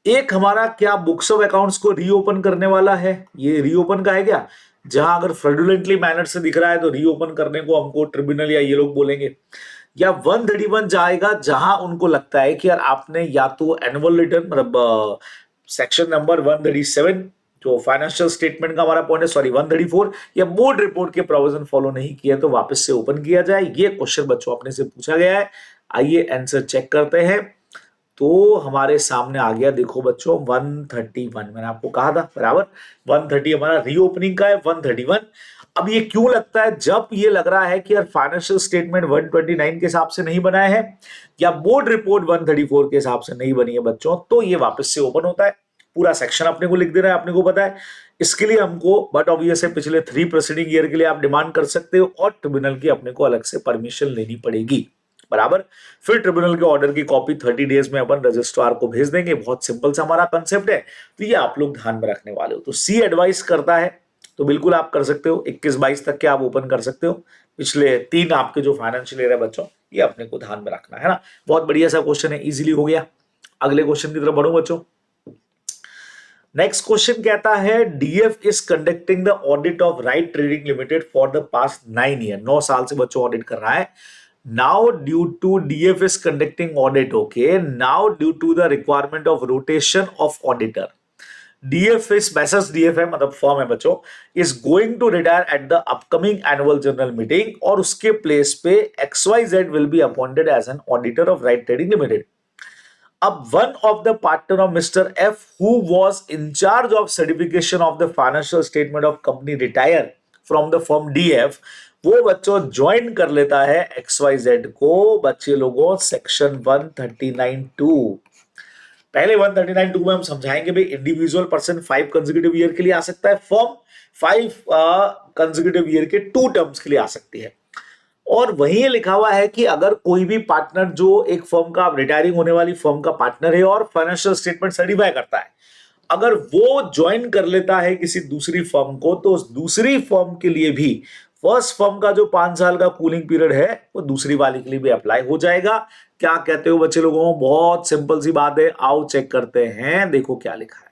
A: एक हमारा क्या बुक्स ऑफ अकाउंट्स को रीओपन करने वाला है, ये रीओपन का है क्या, जहां अगर फ्रॉडुलेंटली मैनर से दिख रहा है तो रीओपन करने को हमको ट्रिब्यूनल या ये लोग बोलेंगे। या 131 जाएगा जहां उनको लगता है कि यार आपने या तो एनुअल रिटर्न मतलब सेक्शन नंबर 137 जो फाइनेंशियल स्टेटमेंट का हमारा पॉइंट है, सॉरी 134, या बोर्ड रिपोर्ट के प्रोविजन फॉलो नहीं किया तो वापस से ओपन किया जाए। ये क्वेश्चन बच्चों अपने से पूछा गया है। आइए आंसर चेक करते हैं। तो हमारे सामने आ गया, देखो बच्चों 131, मैंने आपको कहा था बराबर। 130 हमारा रीओपनिंग का है, 131। अब ये क्यों लगता है, जब ये लग रहा है कि यार फाइनेंशियल स्टेटमेंट 129 के हिसाब से नहीं बनाया है या बोर्ड रिपोर्ट 134 के हिसाब से नहीं बनी है बच्चों, तो ये वापस से ओपन होता है। पूरा सेक्शन अपने को लिख देना है, अपने को पता है। इसके लिए हमको बट ऑब्वियस है पिछले 3 प्रीसीडिंग ईयर के लिए आप डिमांड कर सकते हो और ट्रिब्यूनल की अपने को अलग से परमिशन लेनी पड़ेगी बराबर। फिर ट्रिब्यूनल के ऑर्डर की कॉपी 30 डेज में अपन रजिस्ट्रार को भेज देंगे। बहुत सिंपल सा हमारा कंसेप्ट है, तो ये आप लोग ध्यान में रखने वाले हो। तो सी एडवाइस करता है तो बिल्कुल आप कर सकते हो, 21-22 तक के आप ओपन कर सकते हो। पिछले 3 आपके जो फाइनेंशियल ईयर है बच्चों, ये अपने को ध्यान में रखना है ना। बहुत बढ़िया सा क्वेश्चन है, इजीली हो गया। अगले क्वेश्चन की तरफ बढ़ो बच्चों। नेक्स्ट क्वेश्चन कहता है DF is conducting the audit of right trading limited for the past 9 year. 9 साल से बच्चों ऑडिट कर रहा है। Now due to DF is conducting audit, okay, now due to the requirement of rotation of auditor, DF is message DF है मतलब firm है बच्चों, is going to retire at the upcoming annual general meeting और उसके place पे XYZ will be appointed as an auditor of right trading limited. अब one of the partner of Mr. F who was in charge of certification of the financial statement of company retire from the firm DF, वो बच्चों join कर लेता है XYZ को। बच्चे लोगों section 139(2), पहले 139(2) में हम समझाएंगे भाई इंडिविजुअल पर्सन 5 कंसेक्यूटिव ईयर के लिए आ सकता है, फर्म 5 कंसेक्यूटिव ईयर के 2 टर्म्स के लिए आ सकती है। और वहीं लिखा हुआ है कि अगर कोई भी पार्टनर जो एक फर्म का रिटायरिंग होने वाली फर्म का पार्टनर है और फाइनेंशियल स्टेटमेंट सर्टिफाई करता है, अगर वो ज्वाइन कर लेता है किसी दूसरी फर्म को, तो उस दूसरी फर्म के लिए भी फर्स्ट फर्म का जो 5 साल का कूलिंग पीरियड है वो दूसरी वाली के लिए भी अप्लाई हो जाएगा। क्या कहते हो बच्चे लोगों? बहुत सिंपल सी बात है, आओ चेक करते हैं। देखो क्या लिखा है।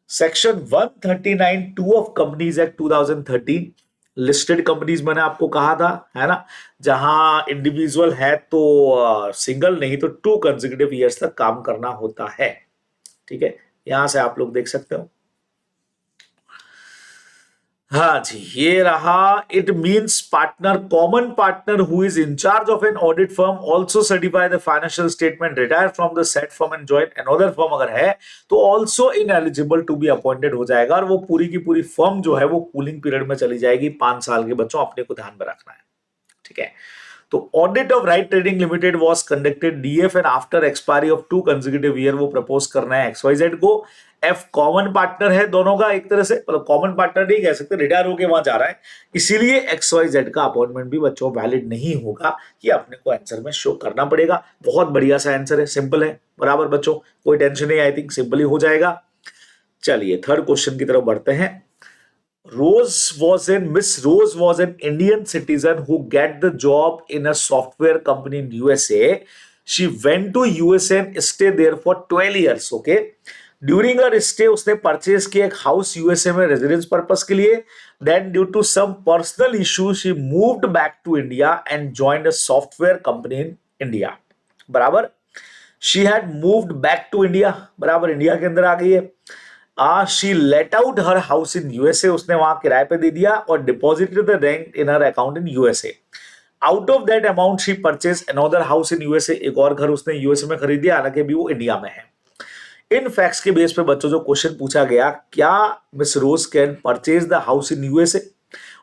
A: Section 139(2) of companies act 2013, listed companies मैंने आपको कहा था, है ना, जहां इंडिविजुअल है तो सिंगल, नहीं तो 2 कंसेक्यूटिव ईयर्स तक काम करना होता है। ठीक है, यहां से आप लोग देख सकते हो। हाँ जी, ये रहा। It means partner, common partner who is in charge of an audit firm also certify the financial statement, retire from the set firm and join another firm अगर है तो also ineligible to be appointed हो जाएगा, और वो पूरी की पूरी फर्म जो है वो कूलिंग पीरियड में चली जाएगी 5 साल के। बच्चों अपने को ध्यान में रखना है, ठीक है। तो audit of right trading limited was conducted DF and after expiry of 2 consecutive year वो प्रपोज करना है XYZ को। एफ कॉमन पार्टनर है दोनों का, एक तरह से मतलब कॉमन पार्टनर नहीं कह सकते, रिटायर होके वहां जा रहा है, इसीलिए XYZ का अपॉइंटमेंट भी बच्चों वैलिड नहीं होगा। ये अपने को आंसर में शो करना पड़ेगा। बहुत बढ़िया सा आंसर है, सिंपल है बराबर बच्चों, कोई टेंशन नहीं, आई थिंक सिंपल ही हो जाएगा। चलिए थर्ड क्वेश्चन की तरफ बढ़ते हैं। Miss Rose was an Indian citizen who get the job in a software company in USA. She went to USA and stay there for 12 years. Okay. During her stay, उसने purchase किया एक house USA में residence purpose के लिए. Then due to some personal issues, she moved back to India and joined a software company in India. बराबर. She had moved back to India. बराबर India के अंदर आ गई है. She let out her house in USA. उसने वहां किराए पे दे दिया और deposited the rent in her account in USA. Out of that amount, she purchased another house in USA. एक और घर उसने यूएसए में खरीद दिया, हालांकि भी वो इंडिया में है. इन फैक्ट्स के बेस पे बच्चों जो क्वेश्चन पूछा गया, क्या miss Rose can purchase the house in USA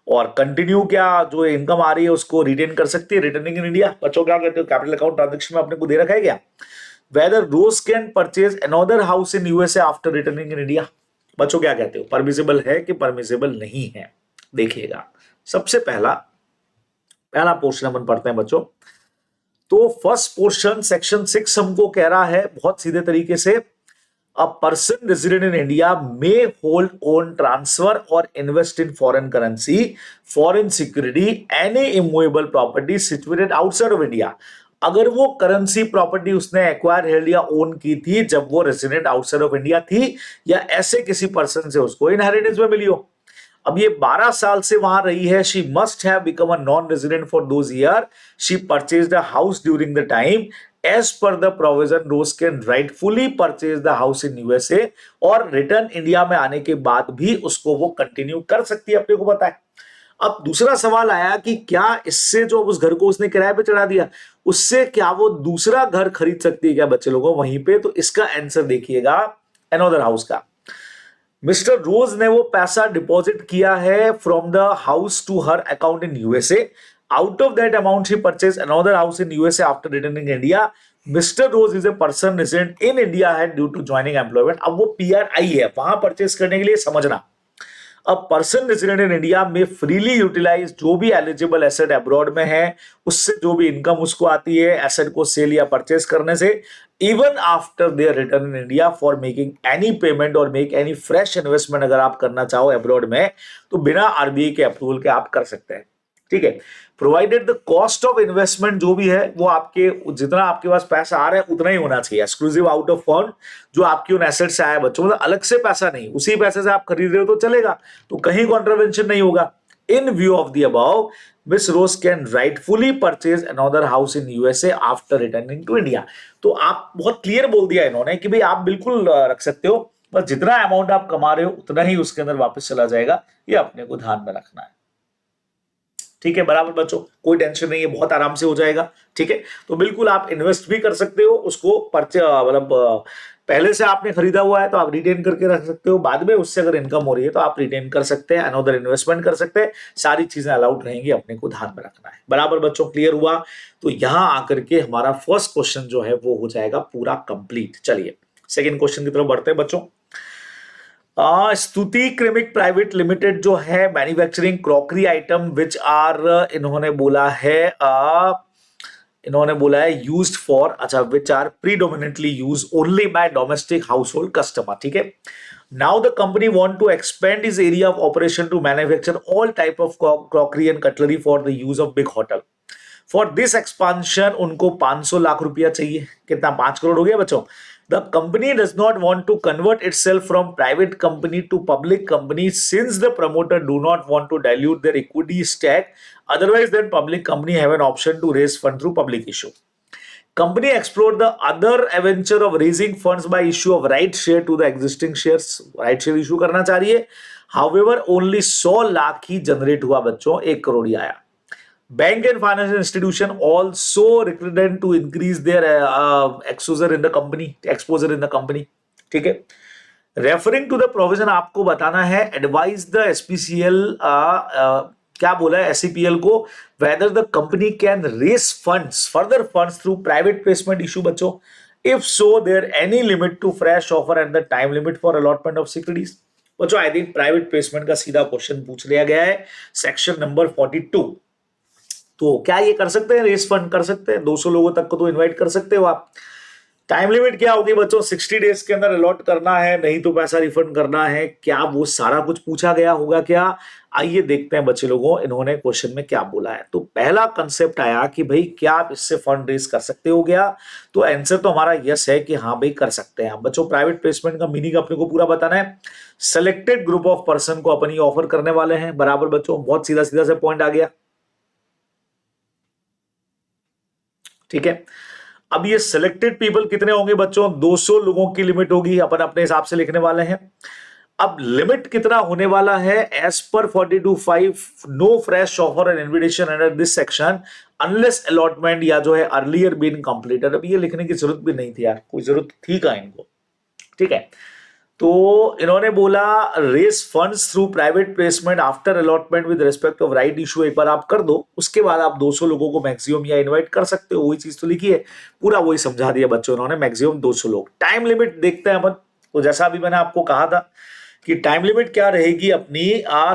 A: और कंटिन्यू क्या जो इनकम आ रही है उसको रिटेन कर सकती है रिटर्निंग इन इंडिया? बच्चों क्या कहते हो, कैपिटल अकाउंट ट्रांजैक्शन में अपने को दे रखा है क्या? Whether Rose can purchase another house in USA after returning in India? बच्चों क्या कहते हो, परमिसेबल है कि परमिसेबल नहीं है? देखिएगा, सबसे पहला पोर्शन अपन पढ़ते हैं बच्चों। तो फर्स्ट पोर्शन सेक्शन 6 हमको कह रहा है बहुत सीधे तरीके से, a person resident in India may hold, own, transfer or invest in foreign currency, foreign security, any immovable property situated outside of India. अगर वो करेंसी प्रॉपर्टी उसने एक्वायर हेल्ड या ओन की थी जब वो रेजिडेंट आउटसाइड ऑफ इंडिया थी, या ऐसे किसी पर्सन से उसको इनहेरिटेंस में मिली हो। अब ये 12 साल से वहां रही है, she must have become a non resident for those year she purchased a house during the time as per the provision Rose can rightfully purchase the house in USA और रिटर्न इंडिया में आने के बाद भी उसको वो continue कर सकती है, अपने को पता है। अब दूसरा सवाल आया कि क्या इससे जो उस घर को उसने किराए पे चढ़ा दिया उससे क्या वो दूसरा घर खरीद सकती है क्या बच्चे लोगों वहीं पे? तो इसका आंसर देखिएगा अनदर हाउस का। मिस्टर रोज ने वो पैसा डिपॉजिट किया है from the house to her account in USA. Out of that amount, she purchased another house in USA after returning India. Mr. Rose is a person resident in India had due to joining employment. अब वो PRI है, वहां purchase करने के लिए समझना. अब person resident in India में फ्रीली यूटिलाइज जो भी एलिजिबल एसेट अब्रॉड में है उससे जो भी इनकम उसको आती है एसेट को सेल या परचेस करने से, even after their return in India for making any payment और मेक एनी फ्रेश इन्वेस्टमेंट अगर आप करना चाहो अब्रॉड में तो बिना आरबीआई के अप्रूवल के आप कर सकते हैं। ठीक है, provided the cost of investment जो भी है वो आपके जितना आपके पास पैसा आ रहा है उतना ही होना चाहिए, एक्सक्लूसिव आउट ऑफ फंड जो आपकी उन एसेट से आया है बच्चों, मतलब अलग से पैसा नहीं, उसी पैसे से आप खरीद रहे हो तो चलेगा, तो कहीं कॉन्ट्रवेंशन नहीं होगा। In view of the above, miss Rose can rightfully purchase another house in USA after returning to India. तो आप बहुत क्लियर बोल दिया इन्होंने कि भाई आप बिल्कुल रख सकते हो, बस जितना अमाउंट आप कमा रहे हो उतना ही उसके अंदर वापस चला जाएगा, ये अपने को ध्यान में रखना है। ठीक है बराबर बच्चों, कोई टेंशन नहीं है, बहुत आराम से हो जाएगा। ठीक है, तो बिल्कुल आप इन्वेस्ट भी कर सकते हो उसको, मतलब पहले से आपने खरीदा हुआ है तो आप रिटेन करके रख सकते हो, बाद में उससे अगर इनकम हो रही है तो आप रिटेन कर सकते हैं, अनदर इन्वेस्टमेंट कर सकते हैं, सारी चीजें अलाउड रहेंगी, अपने को ध्यान में रखना है। बराबर बच्चों, क्लियर हुआ? तो यहां आकर के हमारा फर्स्ट क्वेश्चन जो है वो हो जाएगा पूरा कंप्लीट। चलिए सेकेंड क्वेश्चन की तरफ बढ़ते हैं बच्चों। स्तुति क्रेमिक प्राइवेट लिमिटेड जो है manufacturing crockery item which are इन्होंने बोला है यूज्ड फॉर, अच्छा, which are predominantly use only by domestic household customer. ठीक है, now the company want to expand is area of operation to manufacture all type of crockery and cutlery for the use of big hotel. For this expansion उनको 500 लाख रुपया चाहिए, कितना, 5 करोड़ हो गया बच्चों। The company does not want to convert itself from private company to public company since the promoter do not want to dilute their equity stake. Otherwise, then public company have an option to raise fund through public issue. Company explored the other adventure of raising funds by issue of right share to the existing shares. Right share issue करना चाह रही है। However, only 100 lakh ही generate हुआ बच्चों, 1 करोड़ ही आया। Bank and financial institution also required to increase their exposure in the company. ठीक है, referring to the provision आपको बताना है, एडवाइज द एसपीसीएल, क्या बोला है एससीपीएल को, whether the company can raise funds, further funds through private placement issue बच्चों, if so there any limit to fresh offer and the time limit for allotment of securities. बच्चों I think private placement का सीधा question पूछ लिया गया है, section number 42। तो क्या ये कर सकते हैं, रेस फंड कर सकते हैं, 200 लोगों तक को तो इनवाइट कर सकते हो आप। टाइम लिमिट क्या होगी बच्चों, 60 डेज के अंदर अलॉट करना है, नहीं तो पैसा रिफंड करना है, क्या वो सारा कुछ पूछा गया होगा क्या? आइए देखते हैं बच्चे लोगों इन्होंने क्वेश्चन में क्या बोला है। तो पहला कंसेप्ट आया कि भाई क्या आप इससे फंड रेस कर सकते हो क्या? तो आंसर तो हमारा यस है कि हाँ भाई कर सकते हैं। बच्चों प्राइवेट प्लेसमेंट का मीनिंग अपने को पूरा बताना है, सिलेक्टेड ग्रुप ऑफ पर्सन को अपन ये ऑफर करने वाले हैं। बराबर बच्चों, बहुत सीधा सीधा से पॉइंट आ गया। ठीक है, अब ये सिलेक्टेड पीपल कितने होंगे बच्चों, 200 लोगों की लिमिट होगी, अपन अपने हिसाब से लिखने वाले हैं। अब लिमिट कितना होने वाला है, as per 42(5) no fresh offer and invitation under this section unless allotment या जो है अर्लियर बीन कंप्लीटेड। अब ये लिखने की जरूरत भी नहीं थी यार, कोई जरूरत थी का इनको। ठीक है, तो इन्होंने बोला raise funds through private placement after allotment with respect of right issue, एक बार आप कर दो, उसके बाद आप 200 लोगों को मैक्सिमम या इनवाइट कर सकते हो, वही चीज तो लिखी है, पूरा वही समझा दिया बच्चों इन्होंने, मैक्सिमम 200 लोग। टाइम लिमिट देखते हैं अपन, तो जैसा अभी मैंने आपको कहा था कि टाइम लिमिट क्या रहेगी अपनी,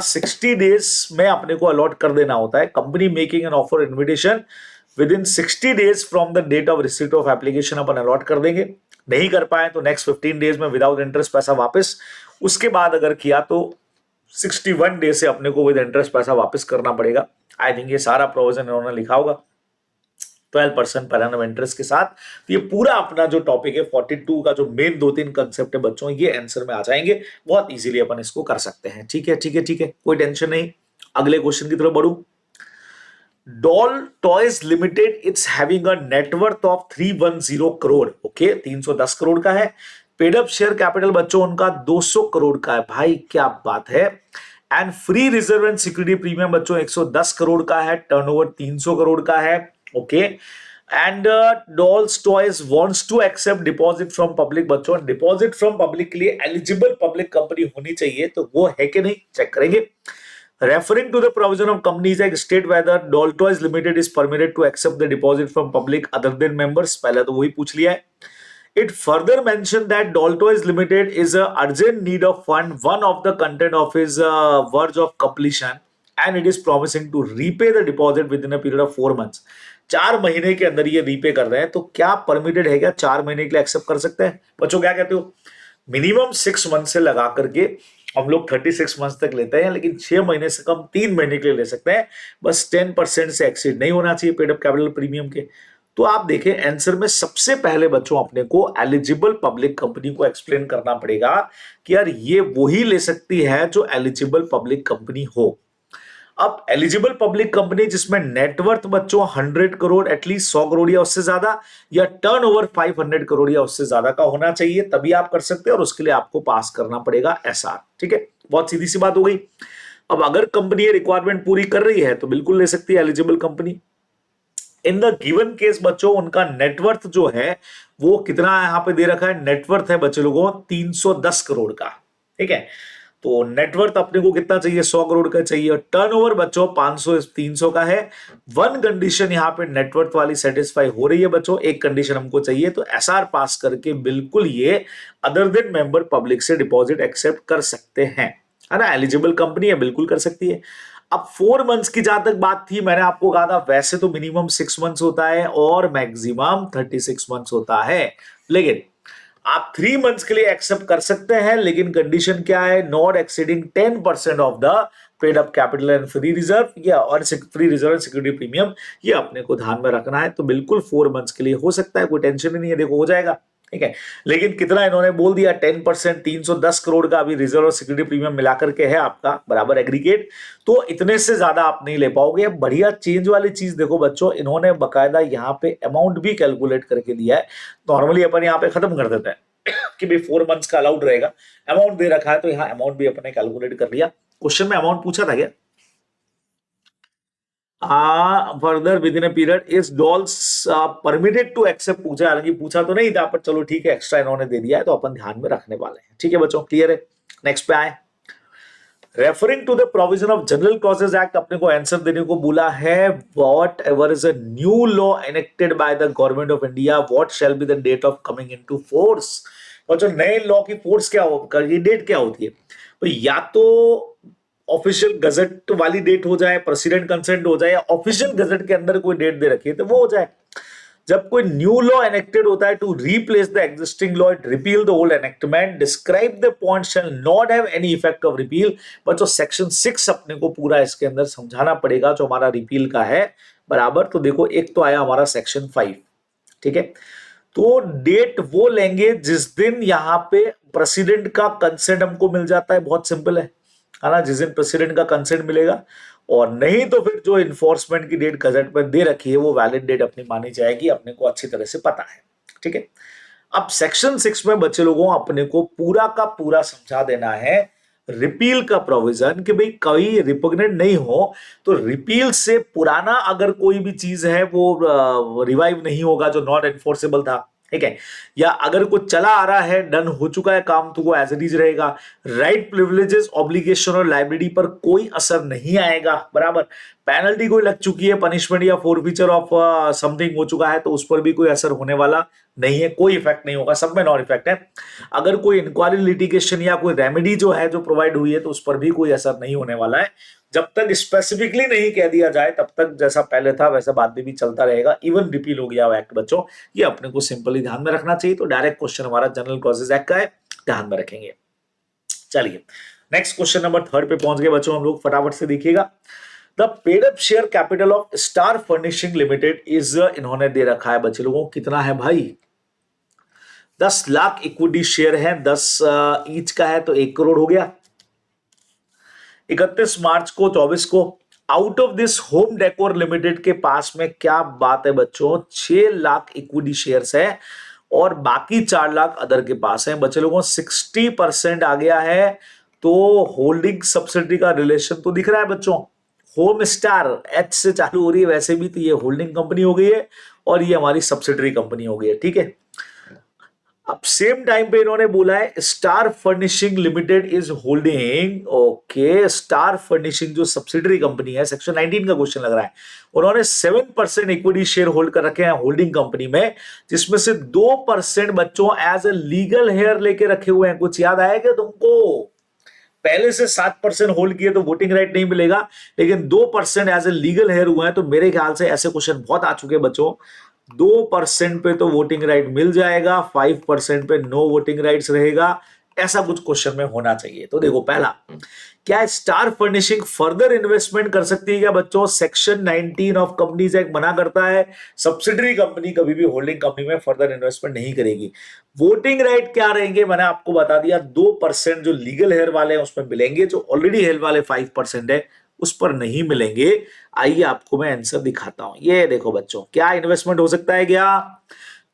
A: 60 डेज में अपने को अलॉट कर देना होता है। Company making an offer invitation within 60 days from the date of receipt of application अपन अलॉट कर देंगे, नहीं कर पाए तो नेक्स्ट 15 डेज में विदाउट इंटरेस्ट पैसा वापस, उसके बाद अगर किया तो 61 डेज से अपने को विद इंटरेस्ट पैसा वापस करना पड़ेगा। आई थिंक ये सारा प्रोविजन इन्होंने लिखा होगा 12% पर एनम इंटरेस्ट के साथ। तो ये पूरा अपना जो टॉपिक है 42 का जो मेन 2-3 कंसेप्ट है बच्चों, ये आंसर में आ जाएंगे, बहुत इजीली अपन इसको कर सकते हैं। ठीक है ठीक है ठीक है, कोई टेंशन नहीं। अगले क्वेश्चन की तरफ बढ़ू। Doll toys limited it's having a net worth of 310 crore, okay, 310 crore का है। पेड अप शेयर कैपिटल बच्चों उनका 200 करोड़ का है, भाई क्या बात है। And free reserve and security premium बच्चों 110 करोड़ का है, टर्नओवर 300 करोड़ का है, okay. And dolls toys wants to accept deposit from public बच्चों, डिपॉजिट फ्रॉम पब्लिक के लिए एलिजिबल पब्लिक कंपनी होनी चाहिए, तो वो है कि नहीं चेक करेंगे। Referring to the provision of Companies Act, state whether Daltois Limited is permitted to accept the deposit from public other than members, पहले तो वही पूछ लिया है। It further mentioned that Daltois Limited is a urgent need of fund, one of the content of his verge of completion, and it is promising to repay the deposit within a period of 4 months. 4 महीने के अंदर ये repay कर रहे हैं, तो क्या permitted है? क्या 4 महीने के लिए एक्सेप्ट कर सकते हैं? बच्चों क्या कहते हो? मिनिमम 6 मंथ से लगा करके हम लोग 36 मंथ तक लेते हैं, लेकिन 6 महीने से कम 3 महीने के लिए ले सकते हैं। बस 10% से एक्सीड नहीं होना चाहिए पेड अप कैपिटल प्रीमियम के। तो आप देखें आंसर में सबसे पहले बच्चों अपने को एलिजिबल पब्लिक कंपनी को एक्सप्लेन करना पड़ेगा कि यार ये वही ले सकती है जो एलिजिबल पब्लिक कंपनी हो। अब एलिजिबल पब्लिक कंपनी जिसमें नेटवर्थ बच्चों 100 करोड़ एटलीस्ट 100 करोड़ या उससे ज्यादा, या टर्नओवर 500 करोड़ या उससे ज्यादा का होना चाहिए, तभी आप कर सकते हैं, और उसके लिए आपको पास करना पड़ेगा एसआर। ठीक है, बहुत सीधी सी बात हो गई। अब अगर कंपनी रिक्वायरमेंट पूरी कर रही है तो बिल्कुल ले सकती है eligible company. In the given case बच्चों उनका नेटवर्थ जो है वो कितना यहां पे दे रखा है? नेटवर्थ है बच्चे लोगों 310 करोड़ का। ठीक है, तो नेटवर्थ अपने को कितना चाहिए? 100 करोड़ का चाहिए। और टर्नओवर बच्चों 500 300 का है। वन कंडीशन यहां पे नेटवर्थ वाली सेटिस्फाई हो रही है बच्चों, एक कंडीशन हमको चाहिए, तो एसआर पास करके बिल्कुल ये अदर देन मेंबर पब्लिक से डिपॉजिट एक्सेप्ट कर सकते हैं, है ना। एलिजिबल कंपनी है, बिल्कुल कर सकती है। अब 4 मंथ्स की जहां तक बात थी, मैंने आपको कहा था वैसे तो मिनिमम 6 मंथ्स होता है और मैक्सिमम 36 मंथ्स होता है, लेकिन आप 3 मंथ्स के लिए एक्सेप्ट कर सकते हैं, लेकिन कंडीशन क्या है? Not exceeding 10% of the paid up capital and free reserve, या और free reserve and security premium, ये अपने को ध्यान में रखना है। तो बिल्कुल 4 मंथ्स के लिए हो सकता है, कोई टेंशन ही नहीं है, देखो हो जाएगा। ठीक है, लेकिन कितना इन्होंने बोल दिया? 10%, 310 करोड़ का अभी रिजर्व और सिक्योरिटी प्रीमियम मिलाकर के है आपका बराबर एग्रीगेट, तो इतने से ज्यादा आप नहीं ले पाओगे। बढ़िया चेंज वाली चीज देखो बच्चों, इन्होंने बकायदा यहाँ पे अमाउंट भी कैलकुलेट करके दिया है। नॉर्मली अपन यहाँ पे खत्म कर देते हैं कि भाई 4 मंथ्स का अलाउड रहेगा, अमाउंट दे रखा है, तो यहाँ अमाउंट भी अपने कैलकुलेट कर लिया। क्वेश्चन में अमाउंट पूछा था क्या? Further within a period is dolls permitted to accept पूछा, हालांकि पूछा तो नहीं था, पर चलो ठीक है, एक्स्ट्रा इन्होंने दे दिया है तो अपन ध्यान में रखने वाले हैं। ठीक है बच्चों, क्लियर है। नेक्स्ट पे आए, referring to the provision of general clauses act, अपने को आंसर देने को बोला है whatever is a new law enacted by the government of India, what shall be the date of coming into force. बच्चों नए लॉ की force क्या होगा, ये डेट क्या होती है? तो या तो ऑफिशियल गजट वाली डेट हो जाए, प्रेसिडेंट कंसेंट हो जाए, या ऑफिशियल गजट के अंदर कोई डेट दे रखी है तो वो हो जाए। जब कोई न्यू लॉ एनेक्टेड होता है to replace the existing law, it repeal the old enactment, describe the point shall not have any effect of repeal. बच्चों सेक्शन 6 अपने को पूरा इसके अंदर समझाना पड़ेगा जो हमारा रिपील का है बराबर। तो देखो एक तो आया हमारा सेक्शन 5, ठीक है, तो डेट वो लेंगे जिस दिन यहां पे प्रेसिडेंट का कंसेंट हमको मिल जाता है, बहुत सिंपल है ना, जिस दिन प्रेसिडेंट का कंसेंट मिलेगा, और नहीं तो फिर जो इन्फोर्समेंट की डेट गजट पर दे रखी है वो वैलिड डेट अपनी मानी जाएगी, अपने को अच्छी तरह से पता है। ठीक है, अब सेक्शन 6 में बच्चे लोगों अपने को पूरा का पूरा समझा देना है रिपील का प्रोविजन, कि भाई कोई रिपुग्नेंट नहीं हो तो रिपील से पुराना अगर कोई भी चीज है वो रिवाइव नहीं होगा जो नॉट एनफोर्सेबल था। ठीक है, या अगर कुछ चला आ रहा है, डन हो चुका है काम, तो वो एज इट इज रहेगा। राइट, प्रिविलेजेस, ऑब्लिगेशन और लाइबिलिटी पर कोई असर नहीं आएगा बराबर। पेनल्टी कोई लग चुकी है, पनिशमेंट या फोरफीचर ऑफ समथिंग हो चुका है, तो उस पर भी कोई असर होने वाला नहीं है, कोई इफेक्ट नहीं होगा, सब में नॉन इफेक्ट है। अगर कोई इंक्वायरी, लिटिगेशन या कोई रेमेडी जो है जो प्रोवाइड हुई है तो उस पर भी कोई असर नहीं होने वाला है। जब तक स्पेसिफिकली नहीं कह दिया जाए तब तक जैसा पहले था वैसा बाद में भी चलता रहेगा। इवन रिपील हो गया एक्ट बच्चों, ये अपने को सिंपली ध्यान में रखना चाहिए। तो डायरेक्ट क्वेश्चन हमारा जनरल क्लॉजेज एक्ट का है, ध्यान में रखेंगे। चलिए नेक्स्ट क्वेश्चन नंबर 3 पे पहुंच गए बच्चों हम लोग, फटाफट से देखिएगा। The paid up share capital of star furnishing limited is, इन्होंने दे रखा है बच्चे लोगों कितना है भाई, 10 लाख इक्विटी शेयर है, 10 ईच का है तो 1 करोड़ हो गया। 31 मार्च को 24 को out of this home decor limited के पास में क्या बात है बच्चों, 6 लाख इक्विटी शेयर्स है और बाकी 4 लाख अदर के पास है। बच्चे लोगों 60% आ गया है, तो होल्डिंग सब्सिडी का रिलेशन तो दिख रहा है बच्चों। होम स्टार एच से चालू हो रही है वैसे भी, तो ये होल्डिंग कंपनी हो गई है और ये हमारी सब्सिडरी कंपनी हो गई है। ठीक है, अब सेम टाइम पे इन्होंने बोला है star furnishing limited is holding, okay, star furnishing जो सब्सिडरी कंपनी है, सेक्शन 19 का क्वेश्चन लग रहा है, उन्होंने 7% इक्विटी शेयर होल्ड कर रखे हैं होल्डिंग कंपनी में, जिसमें से 2% बच्चों एज ए लीगल हेयर लेके रखे हुए हैं। कुछ याद आया क्या तुमको? पहले से 7% होल्ड किए तो वोटिंग राइट नहीं मिलेगा, लेकिन 2% एज ए लीगल हेयर हुआ है, तो मेरे ख्याल से ऐसे क्वेश्चन बहुत आ चुके हैं बच्चों। 2% पे तो वोटिंग राइट मिल जाएगा, 5% पे नो वोटिंग राइट्स रहेगा, ऐसा कुछ क्वेश्चन में होना चाहिए। तो देखो पहला, क्या स्टार फर्निशिंग फर्दर इन्वेस्टमेंट कर सकती है क्या बच्चों? सेक्शन 19 ऑफ कंपनीज एक्ट मना करता है, सब्सिडरी कंपनी कभी भी होल्डिंग कंपनी में फर्दर इन्वेस्टमेंट नहीं करेगी। वोटिंग राइट क्या रहेंगे, मैंने आपको बता दिया, 2% जो लीगल हेयर वाले हैं उसमें मिलेंगे, जो ऑलरेडी हेयर वाले 5% है उस पर नहीं मिलेंगे। आइए आपको मैं आंसर दिखाता हूं। ये देखो बच्चों, क्या इन्वेस्टमेंट हो सकता है क्या?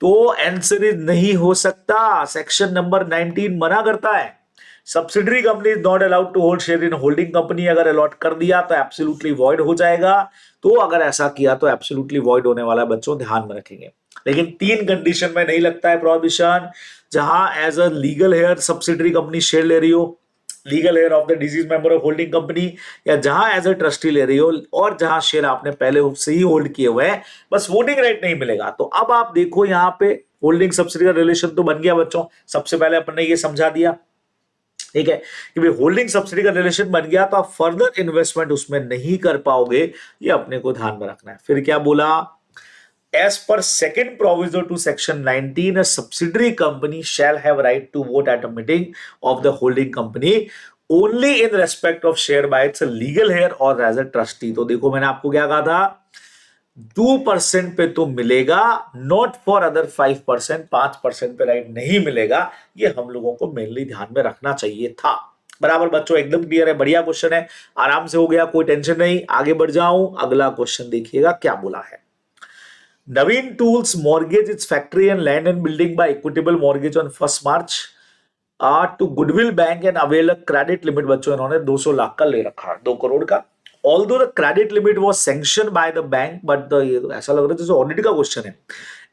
A: तो आंसर इज नहीं हो सकता, सेक्शन नंबर 19 मना करता है। Subsidiary company is not allowed to hold share in holding company. अगर अलॉट कर दिया तो एब्सोल्युटली वॉइड हो जाएगा, तो अगर ऐसा किया तो एब्सोल्युटली वॉइड होने वाला है बच्चों, ध्यान में रखेंगे। लेकिन 3 कंडीशन में नहीं लगता है प्रोहिबिशन, जहां as a legal heir subsidiary company share ले रही हो, legal heir of the deceased member of holding company, या जहां एज अ ट्रस्टी ले रही हो, और जहां शेयर आपने पहले से ही होल्ड किए हुए हैं, बस वोटिंग राइट नहीं मिलेगा। तो अब आप देखो यहां पे होल्डिंग सब्सिडी का रिलेशन तो बन गया बच्चों, सबसे पहले अपन ने ये समझा दिया, ठीक है, कि भाई होल्डिंग सब्सिडी का रिलेशन बन गया तो आप फर्दर इन्वेस्टमेंट उसमें नहीं कर पाओगे, ये अपने को ध्यान में रखना है। फिर क्या बोला, as per second proviso to section 19 a subsidiary company shall have right to vote at a meeting of the holding company only in respect of share by its legal heir or as a trustee। तो देखो मैंने आपको क्या कहा था, 2% पे तो मिलेगा, नॉट फॉर अदर 5%, 5% पे राइट नहीं मिलेगा। ये हम लोगों को मेनली ध्यान में रखना चाहिए था। बराबर बच्चों, एकदम क्लियर है, बढ़िया क्वेश्चन है, आराम से हो गया, कोई टेंशन नहीं। आगे बढ़ जाऊं, अगला क्वेश्चन देखिएगा क्या बोला है। Naveen Tools mortgage its factory and land and building by equitable mortgage on 1st March to Goodwill Bank and avail a credit limit। बच्चों इन्होंने 200 लाख का ले रखा, 2 करोड़ का। Although the credit limit was sanctioned by the bank, but the ये तो ऐसा लग रहा है जैसे ऑडिट का क्वेश्चन है।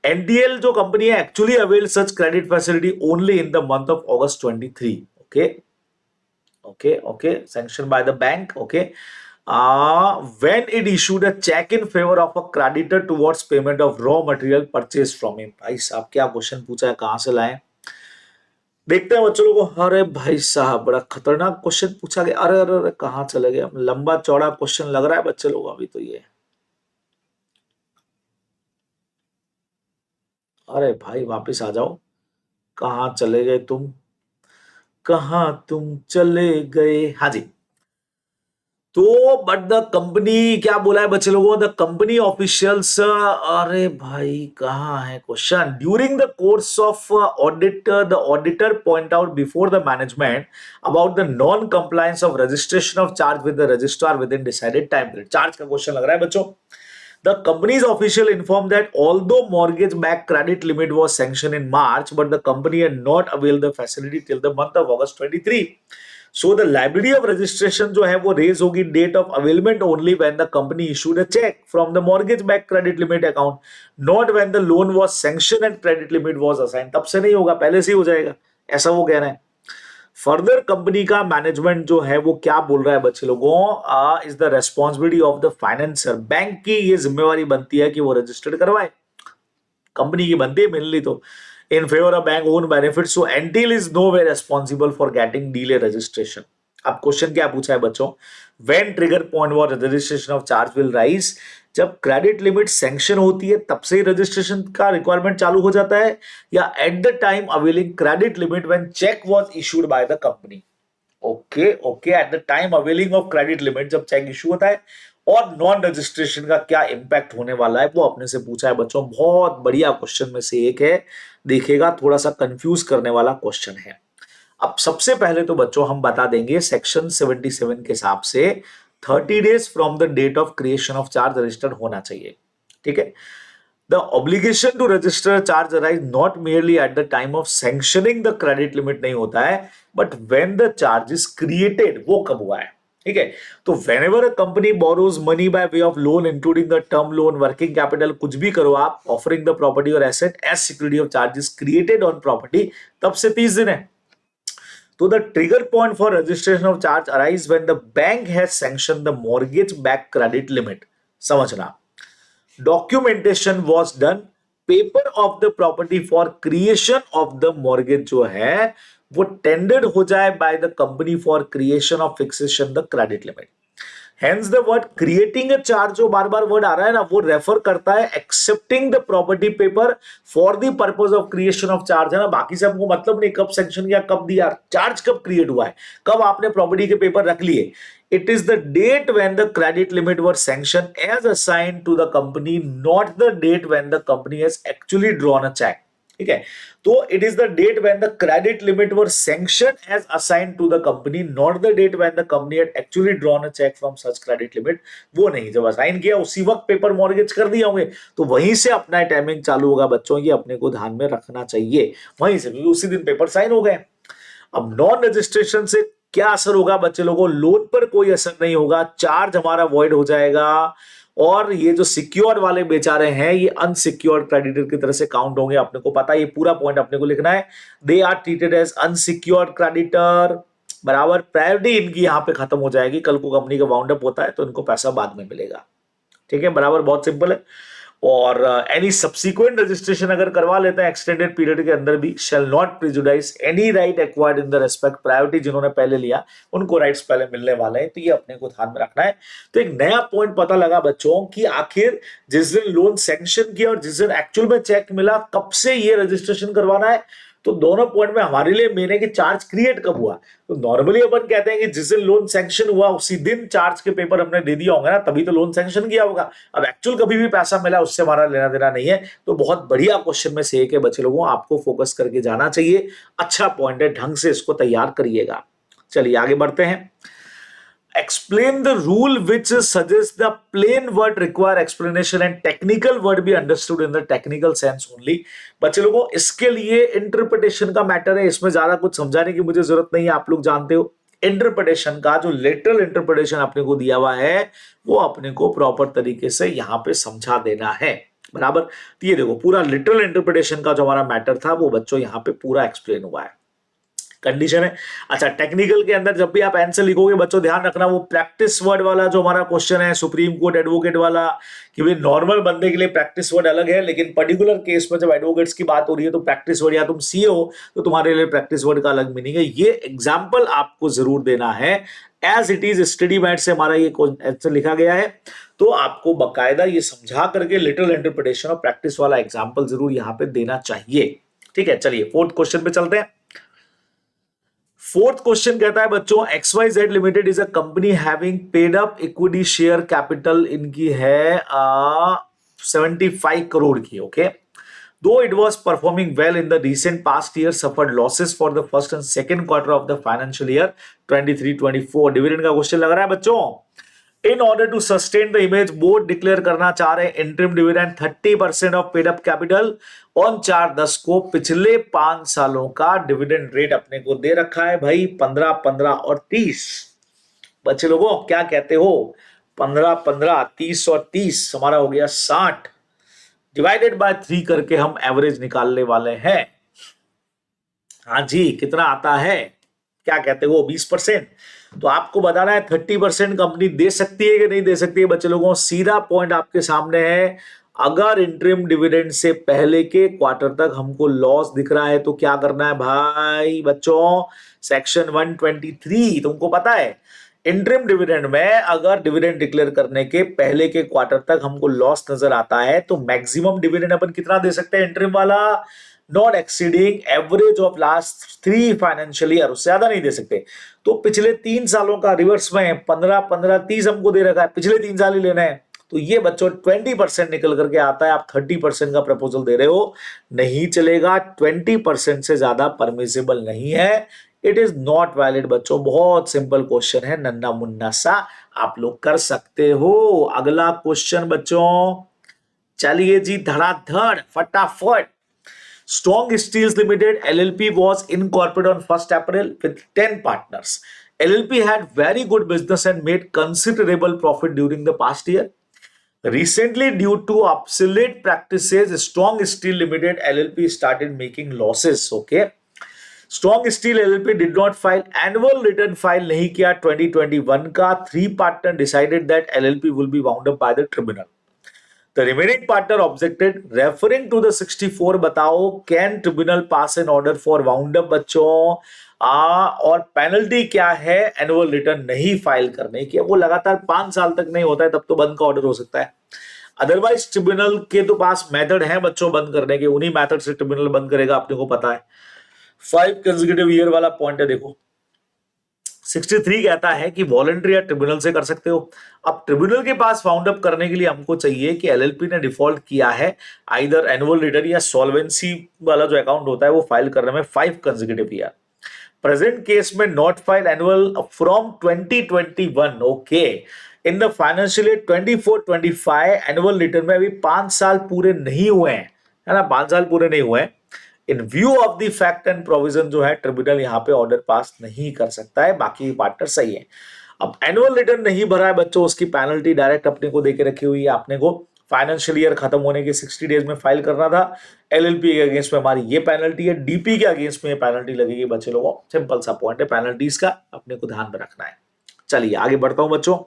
A: NDL जो कंपनी है actually avail such credit facility only in the month of August 23। Okay, sanctioned by the bank। Okay, when it issued a check in favor of a creditor towards payment of raw material purchased from him। भाई साहब क्या question पूछा है, कहां से लाए, देखते हैं बच्चों लोगों को। अरे भाई साहब बड़ा खतरनाक क्वेश्चन पूछा गया। अरे अरे अरे कहां चले गए, लंबा चौड़ा क्वेश्चन लग रहा है बच्चे लोग अभी तो ये। अरे भाई वापस आ जाओ, कहां चले गए तुम, कहां तुम चले गए। हाँ जी, तो बट द कंपनी क्या बोला है बच्चे लोगों, द कंपनी ऑफिशियल्स, अरे भाई कहाँ है question, during the course of audit the auditor point out before the management about the non compliance of registration of charge with the registrar with in decided time period. Charge का question लग रहा है बच्चों। The company's official informed that although mortgage-backed credit limit was sanctioned in March, but the company had not availed the facility till the month of August 23। So the liability of registration जो है वो raise होगी date of availment only when the company issued a check from the mortgage-backed credit limit account, not when the loan was sanctioned and credit limit was assigned। तब से नहीं होगा, पहले से ही हो जाएगा, ऐसा वो कह रहे हैं। फर्दर कंपनी का मैनेजमेंट जो है वो क्या बोल रहा है बच्चे लोगों, is the responsibility of the financier. Bank की ये जिम्मेवारी बनती है कि वो रजिस्टर्ड करवाए, कंपनी की बनती है मेनली तो, in favour of bank own benefit. So until is no way responsible for getting delay registration. अब क्वेश्चन क्या पूछा है बच्चों, when trigger point for registration of charge will rise. जब क्रेडिट लिमिट सैंक्शन होती है तब से ही रजिस्ट्रेशन का रिक्वायरमेंट चालू हो जाता है, या at the time availing credit limit when cheque was issued by the company. Okay, at the time availing of credit limit, जब चेक इशू होता है। और नॉन रजिस्ट्रेशन का क्या इंपैक्ट होने वाला है वो अपने से पूछा है बच्चों। बहुत बढ़िया क्वेश्चन में से एक है, देखिएगा थोड़ा सा कंफ्यूज करने वाला क्वेश्चन है। अब सबसे पहले तो बच्चों हम बता देंगे सेक्शन 77 के हिसाब से 30 days from the date of creation of charge registered होना चाहिए, ठीक है। The obligation to register charge arise not merely at the time of sanctioning the credit limit नहीं होता है, but when the charge is created, वो कब हुआ है, ठीक है। तो whenever a company borrows money by way of loan including the term loan, working capital, कुछ भी करो आप, offering the property or asset as security of charges created on property, तब से 30 दिन है। तो the trigger point for registration of charge arise when the bank has sanctioned the mortgage backed credit limit। समझना, documentation was done, paper of the property for creation of the mortgage जो है वो tendered हो जाए bye the company for creation of fixation the credit limit. Hence the word creating a charge, जो बार बार word आ रहा है ना, वो रेफर करता है accepting the property paper for the purpose of creation of charge, है ना। बाकी से हमको मतलब नहीं कब सैंक्शन किया, कब दिया, चार्ज कब क्रिएट हुआ है, कब आपने प्रॉपर्टी के पेपर रख लिए। It is the date when the credit limit were sanction as assigned to the company, not the date when the company has actually drawn a cheque. ठीक है, तो it is the date when the credit limit were sanction as assigned to the company, not the date when the company had actually drawn a cheque from such credit limit. वो नहीं, जब assign किया उसी वक्त paper mortgage कर दिए होंगे, तो वहीं से अपना टाइमिंग चालू होगा बच्चों, ये अपने को ध्यान में रखना चाहिए वहीं से, क्योंकि उसी दिन पेपर साइन हो गए। अब नॉन रजिस्ट्रेशन से क्या असर होगा बच्चे लोगों? लोन पर कोई असर नहीं होगा, चार्ज हमारा वॉइड हो जाएगा, और ये जो सिक्योर्ड वाले बेचारे हैं ये अनसिक्योर्ड क्रेडिटर की तरह से काउंट होंगे। अपने को पता है, ये पूरा पॉइंट अपने को लिखना है। They are treated as unsecured creditor, बराबर। प्रायोरिटी इनकी यहां पे खत्म हो जाएगी, कल को कंपनी का वाउंड अप होता है तो इनको पैसा बाद में मिलेगा। ठीक है, बराबर, बहुत सिंपल है। और एनी सब्सिक्वेंट रजिस्ट्रेशन अगर करवा लेते हैं एक्सटेंडेड पीरियड के अंदर भी, shall not prejudice any right acquired in the respect, priority जिन्होंने पहले लिया उनको राइट्स पहले मिलने वाले हैं, तो ये अपने को ध्यान में रखना है। तो एक नया पॉइंट पता लगा बच्चों कि आखिर जिस दिन लोन सैंक्शन किया और जिस दिन एक्चुअल में चेक मिला, कब से ये रजिस्ट्रेशन करवाना है। तो दोनों पॉइंट में हमारे लिए मेन है कि चार्ज क्रिएट कब हुआ। तो नॉर्मली अपन कहते हैं कि जिस दिन लोन सैंक्शन हुआ उसी दिन चार्ज के पेपर हमने दे दिया होगा ना, तभी तो लोन सैंक्शन किया होगा। अब एक्चुअल कभी भी पैसा मिला उससे हमारा लेना देना नहीं है। तो बहुत बढ़िया क्वेश्चन में से एक है बच्चे लोगों, आपको फोकस करके जाना चाहिए। अच्छा पॉइंट है, ढंग से इसको तैयार करिएगा। चलिए आगे बढ़ते हैं। Explain the rule which suggests the plain word require explanation and technical word be understood in the technical sense only। बच्चे लोगों, इसके लिए इंटरप्रिटेशन का मैटर है, इसमें ज्यादा कुछ समझाने की मुझे जरूरत नहीं है, आप लोग जानते हो। इंटरप्रिटेशन का जो लिटरल इंटरप्रिटेशन अपने को दिया हुआ है वो अपने को प्रॉपर तरीके से यहां पे समझा देना है, बराबर। तो ये देखो, पूरा लिटरल इंटरप्रिटेशन का जो हमारा मैटर था वो बच्चों यहाँ पे पूरा एक्सप्लेन हुआ है, कंडीशन है। अच्छा, टेक्निकल के अंदर जब भी आप आंसर लिखोगे बच्चों ध्यान रखना, वो प्रैक्टिस वर्ड वाला जो हमारा क्वेश्चन है सुप्रीम कोर्ट एडवोकेट वाला, कि भाई नॉर्मल बंदे के लिए प्रैक्टिस वर्ड अलग है, लेकिन पर्टिकुलर केस में जब एडवोकेट्स की बात हो रही है तो प्रैक्टिस वर्ड, या तुम सीए हो तो तुम्हारे लिए प्रैक्टिस वर्ड का अलग मीनिंग है। ये एग्जाम्पल आपको जरूर देना है, as it is study mat से हमारा ये आंसर लिखा गया है, तो आपको बकायदा ये समझा करके लिटरल इंटरप्रिटेशन और प्रैक्टिस वाला एग्जाम्पल जरूर यहाँ पे देना चाहिए। ठीक है, चलिए फोर्थ क्वेश्चन पे चलते हैं। फोर्थ क्वेश्चन कहता है बच्चों, XYZ limited is a company having paid up equity share capital, इनकी है 75 करोड़ की। Okay, though it was performing well in the recent past year, suffered losses for the first and second quarter of the financial year 23-24। Dividend का question लग रहा है बच्चों। In order to sustain the image, board declare करना चाह रहे हैं interim dividend 30% of paid up capital on 4/10 को। पिछले 5 सालों का डिविडेंड रेट अपने को दे रखा है भाई 15, 15 और 30। बच्चे लोगों क्या कहते हो? 15, 15, 30 और 30 हमारा हो गया 60, डिवाइडेड बाय 3 करके हम एवरेज निकालने वाले हैं। हाँ जी, कितना आता है? क्या कहते हो? 20%। तो आपको बताना है 30% कंपनी दे सकती है कि नहीं दे सकती है। बच्चे लोगों, सीधा पॉइंट आपके सामने है। अगर इंटरिम डिविडेंड से पहले के क्वार्टर तक हमको लॉस दिख रहा है तो क्या करना है भाई बच्चों? सेक्शन 123 तुमको पता है, इंटरिम डिविडेंड में अगर डिविडेंड डिक्लेयर करने के पहले के क्वार्टर तक हमको लॉस नजर आता है तो मैक्सिमम डिविडेंड अपन कितना दे सकते हैं इंटरिम वाला? Not exceeding average of last 3 financial year, उससे ज्यादा नहीं दे सकते। तो पिछले 3 सालों का रिवर्स में 15, 15, 30 हमको दे रखा है, पिछले 3 साल ही लेना है। तो ये बच्चों 20% निकल करके आता है। आप 30% का प्रपोजल दे रहे हो, नहीं चलेगा। 20% से ज्यादा परमिसिबल नहीं है, इट इज नॉट वैलिड। बच्चों बहुत सिंपल क्वेश्चन है, नन्ना मुन्ना सा, आप लोग कर सकते हो। अगला क्वेश्चन बच्चों, चलिए जी धड़ाधड़ फटाफट। Strong Steels Limited LLP was incorporated on 1st April with 10 partners. LLP had very good business and made considerable profit during the past year. Recently, due to obsolete practices, Strong Steel Limited LLP started making losses. Okay. Strong Steel LLP did not file annual return file नहीं किया 2021 का। 3 partner decided that LLP will be wound up by the tribunal. The remaining partner objected referring to the 64 बताओ can tribunal pass an order for wound up बच्चों और penalty क्या है annual return नहीं file करने की। वो लगातार 5 साल तक नहीं होता है तब तो बंद का ऑर्डर हो सकता है, अदरवाइज ट्रिब्यूनल के तो पास मेथड है बच्चों बंद करने के, उन्हीं मेथड से ट्रिब्यूनल बंद करेगा, अपने को पता है। 5 कंसेक्यूटिव ईयर वाला पॉइंट है, देखो 63 कहता है कि वॉलंटरी या ट्रिब्यूनल से कर सकते हो। अब ट्रिब्यूनल के पास फाउंड अप करने के लिए हमको चाहिए कि एलएलपी ने डिफॉल्ट किया है, आइदर एनुअल रिटर्न या सॉल्वेंसी वाला जो अकाउंट होता है वो फाइल करने में 5 कंसेक्यूटिव ईयर। प्रेजेंट केस में not file annual from 2021, okay. In the financial year 24-25 annual return में अभी 5 साल पूरे नहीं हुए हैं, है ना, 5 साल पूरे नहीं हुए हैं। इन view of the fact and provision जो है ट्रिब्यूनल यहाँ पे ऑर्डर पास नहीं कर सकता है, बाकी पार्टनर सही है। अब एनुअल रिटर्न नहीं भरा है बच्चों, उसकी पेनल्टी डायरेक्ट अपने को देके रखी हुई है, आपने को फाइनेंशियल ईयर खत्म होने के 60 डेज में फाइल करना था। एलएलपी के अगेंस्ट में हमारी ये पेनल्टी है, डीपी के अगेंस्ट में ये पेनल्टी लगेगी बच्चे लोगों। सिंपल सा पॉइंट है पेनल्टीज का, अपने को ध्यान में रखना है। चलिए आगे बढ़ता हूं बच्चों।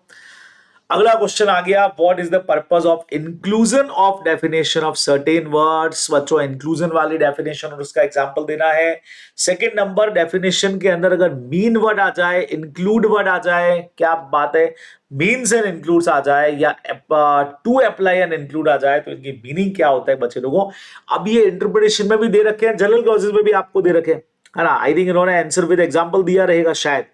A: अगला क्वेश्चन आ गया, what is the purpose of inclusion of definition of certain words. बच्चों इंक्लूजन वाली डेफिनेशन और उसका एग्जांपल देना है। सेकंड नंबर, डेफिनेशन के अंदर अगर मीन वर्ड आ जाए, इंक्लूड वर्ड आ जाए, क्या बात है, मीन्स एंड इंक्लूड्स आ जाए या टू अप्लाई एंड इंक्लूड आ जाए, तो इनकी मीनिंग क्या होता है बच्चे लोगों। अब ये इंटरप्रिटेशन में भी दे रखे हैं, जनरल क्लॉजेस में भी आपको दे रखे हैं, है ना। आई थिंक इन्होंने आंसर विद एग्जांपल दिया रहेगा शायद।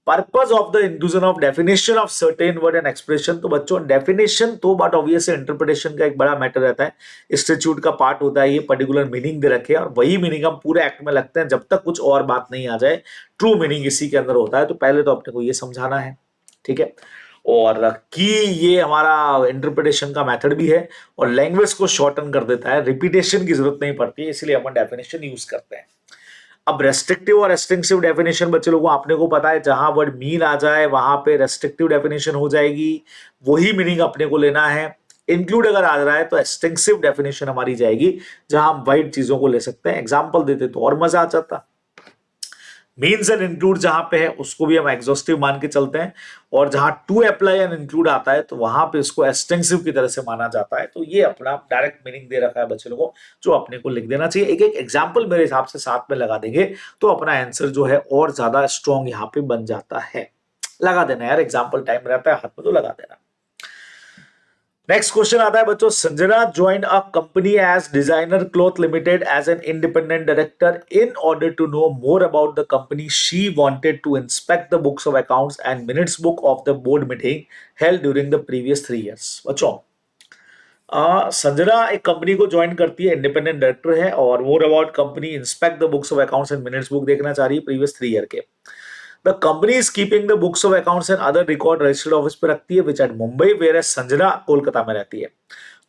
A: Purpose of the inclusion of definition of certain word and expression, तो बच्चों डेफिनेशन तो बट ऑब्वियसली इंटरप्रिटेशन का एक बड़ा मैटर रहता है, इंस्टीट्यूट का पार्ट होता है, ये पर्टिकुलर मीनिंग दे रखे हैं और वही मीनिंग हम पूरे एक्ट में लगते हैं जब तक कुछ और बात नहीं आ जाए, ट्रू मीनिंग इसी के अंदर होता है। तो पहले तो अपने को ये समझाना है, ठीक है, और कि ये हमारा इंटरप्रिटेशन का मेथड भी है और लैंग्वेज को शॉर्टन कर देता है, रिपीटेशन की जरूरत नहीं पड़ती है, इसलिए हम डेफिनेशन यूज करते हैं। अब रेस्ट्रिक्टिव और रेस्ट्रिक्टिव डेफिनेशन बच्चे लोगों आपने को पता है, जहां वर्ड मीन आ जाए वहां पे रेस्ट्रिक्टिव डेफिनेशन हो जाएगी, वही मीनिंग अपने को लेना है। इंक्लूड अगर आ रहा है तो एक्सटेंसिव डेफिनेशन हमारी जाएगी, जहां हम वाइड चीजों को ले सकते हैं। एग्जांपल देते तो और मजा आ जाता। मीन्स एंड इंक्लूड जहां पे है उसको भी हम एग्जॉस्टिव मान के चलते हैं, और जहां टू अप्लाई एंड इंक्लूड आता है तो वहां पे इसको एक्सटेंसिव की तरह से माना जाता है। तो ये अपना डायरेक्ट मीनिंग दे रखा है बच्चे लोगों, जो अपने को लिख देना चाहिए। एक एक एग्जाम्पल मेरे हिसाब से साथ में लगा देंगे तो अपना आंसर जो है और ज्यादा स्ट्रॉन्ग यहाँ पे बन जाता है। लगा देना यार, एग्जाम्पल टाइम रहता है हाथ में तो लगा देना। नेक्स्ट क्वेश्चन आता है बच्चों, Sanjana join a company as designer cloth limited as an independent director. In order to know more about the company she wanted to inspect the books of accounts and minutes book of the board meeting held during the previous 3 years। बच्चों संजना एक company को join करती है, independent director है, और more about company inspect the books of accounts and minutes book देखना चाह रही है प्रीवियस 3 year के। The company is keeping the books of accounts and other record registered office पे रखती है, which at Mumbai, whereas Sanjana Kolkata में रहती है।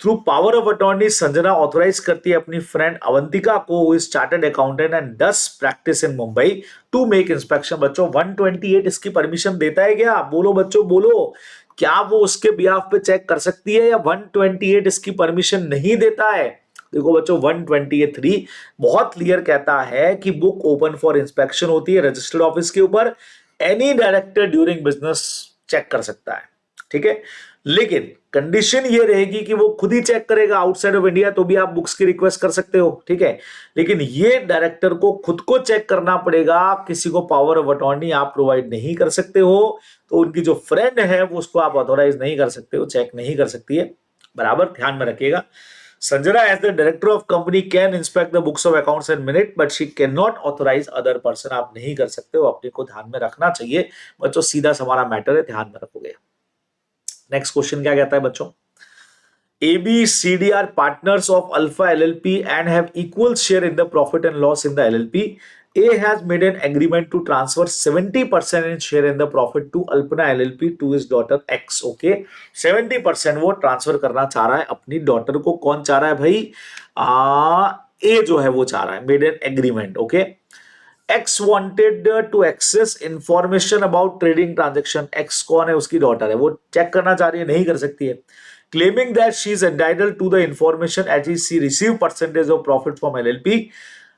A: Through power of attorney, Sanjana authorise करती है अपनी फ्रेंड अवंतिका को, who is chartered accountant and does practice in Mumbai, to make inspection। बच्चों 128 इसकी परमिशन देता है क्या? बोलो बच्चों बोलो, क्या वो उसके बिहाफ पे चेक कर सकती है या 128 इसकी परमिशन नहीं देता है? देखो बच्चों 123 बहुत क्लियर कहता है कि बुक ओपन फॉर इंस्पेक्शन होती है रजिस्टर्ड ऑफिस के ऊपर, any director during business check कर सकता है, ठीक है। लेकिन कंडीशन ये रहेगी कि वो खुद ही चेक करेगा आउटसाइड ऑफ इंडिया, तो भी आप बुक्स की रिक्वेस्ट कर सकते हो, ठीक है। लेकिन ये डायरेक्टर को खुद को चेक करना पड़ेगा, किसी को पावर ऑफ अटॉर्नी आप प्रोवाइड नहीं कर सकते हो, तो उनकी जो फ्रेंड है वो उसको आप ऑथोराइज नहीं कर सकते हो, चेक नहीं कर सकती है, बराबर ध्यान में रखिएगा। Sanjana as the director of company can inspect the books of accounts and minute, but she cannot authorize other person। आप नहीं कर सकते हो, अपने को ध्यान में रखना चाहिए बच्चों, सीधा हमारा मैटर है, ध्यान में रखोगे। नेक्स्ट क्वेश्चन क्या कहता है बच्चों, ABCD are partners of Alpha LLP and have equal share in the profit and loss in the LLP. A has made an agreement to transfer 70% in share in the profit to Alpana LLP to his daughter X। Okay, 70% वो transfer करना चाह रहा है अपनी daughter को। कौन चाह रहा है भाई? A जो है वो चाह रहा है, made an agreement. Okay, X wanted to access information about trading transaction। X कौन है? उसकी डॉटर है, वो चेक करना चाह रही है, नहीं कर सकती है। Claiming that she is entitled to the information as she received percentage of profit from LLP,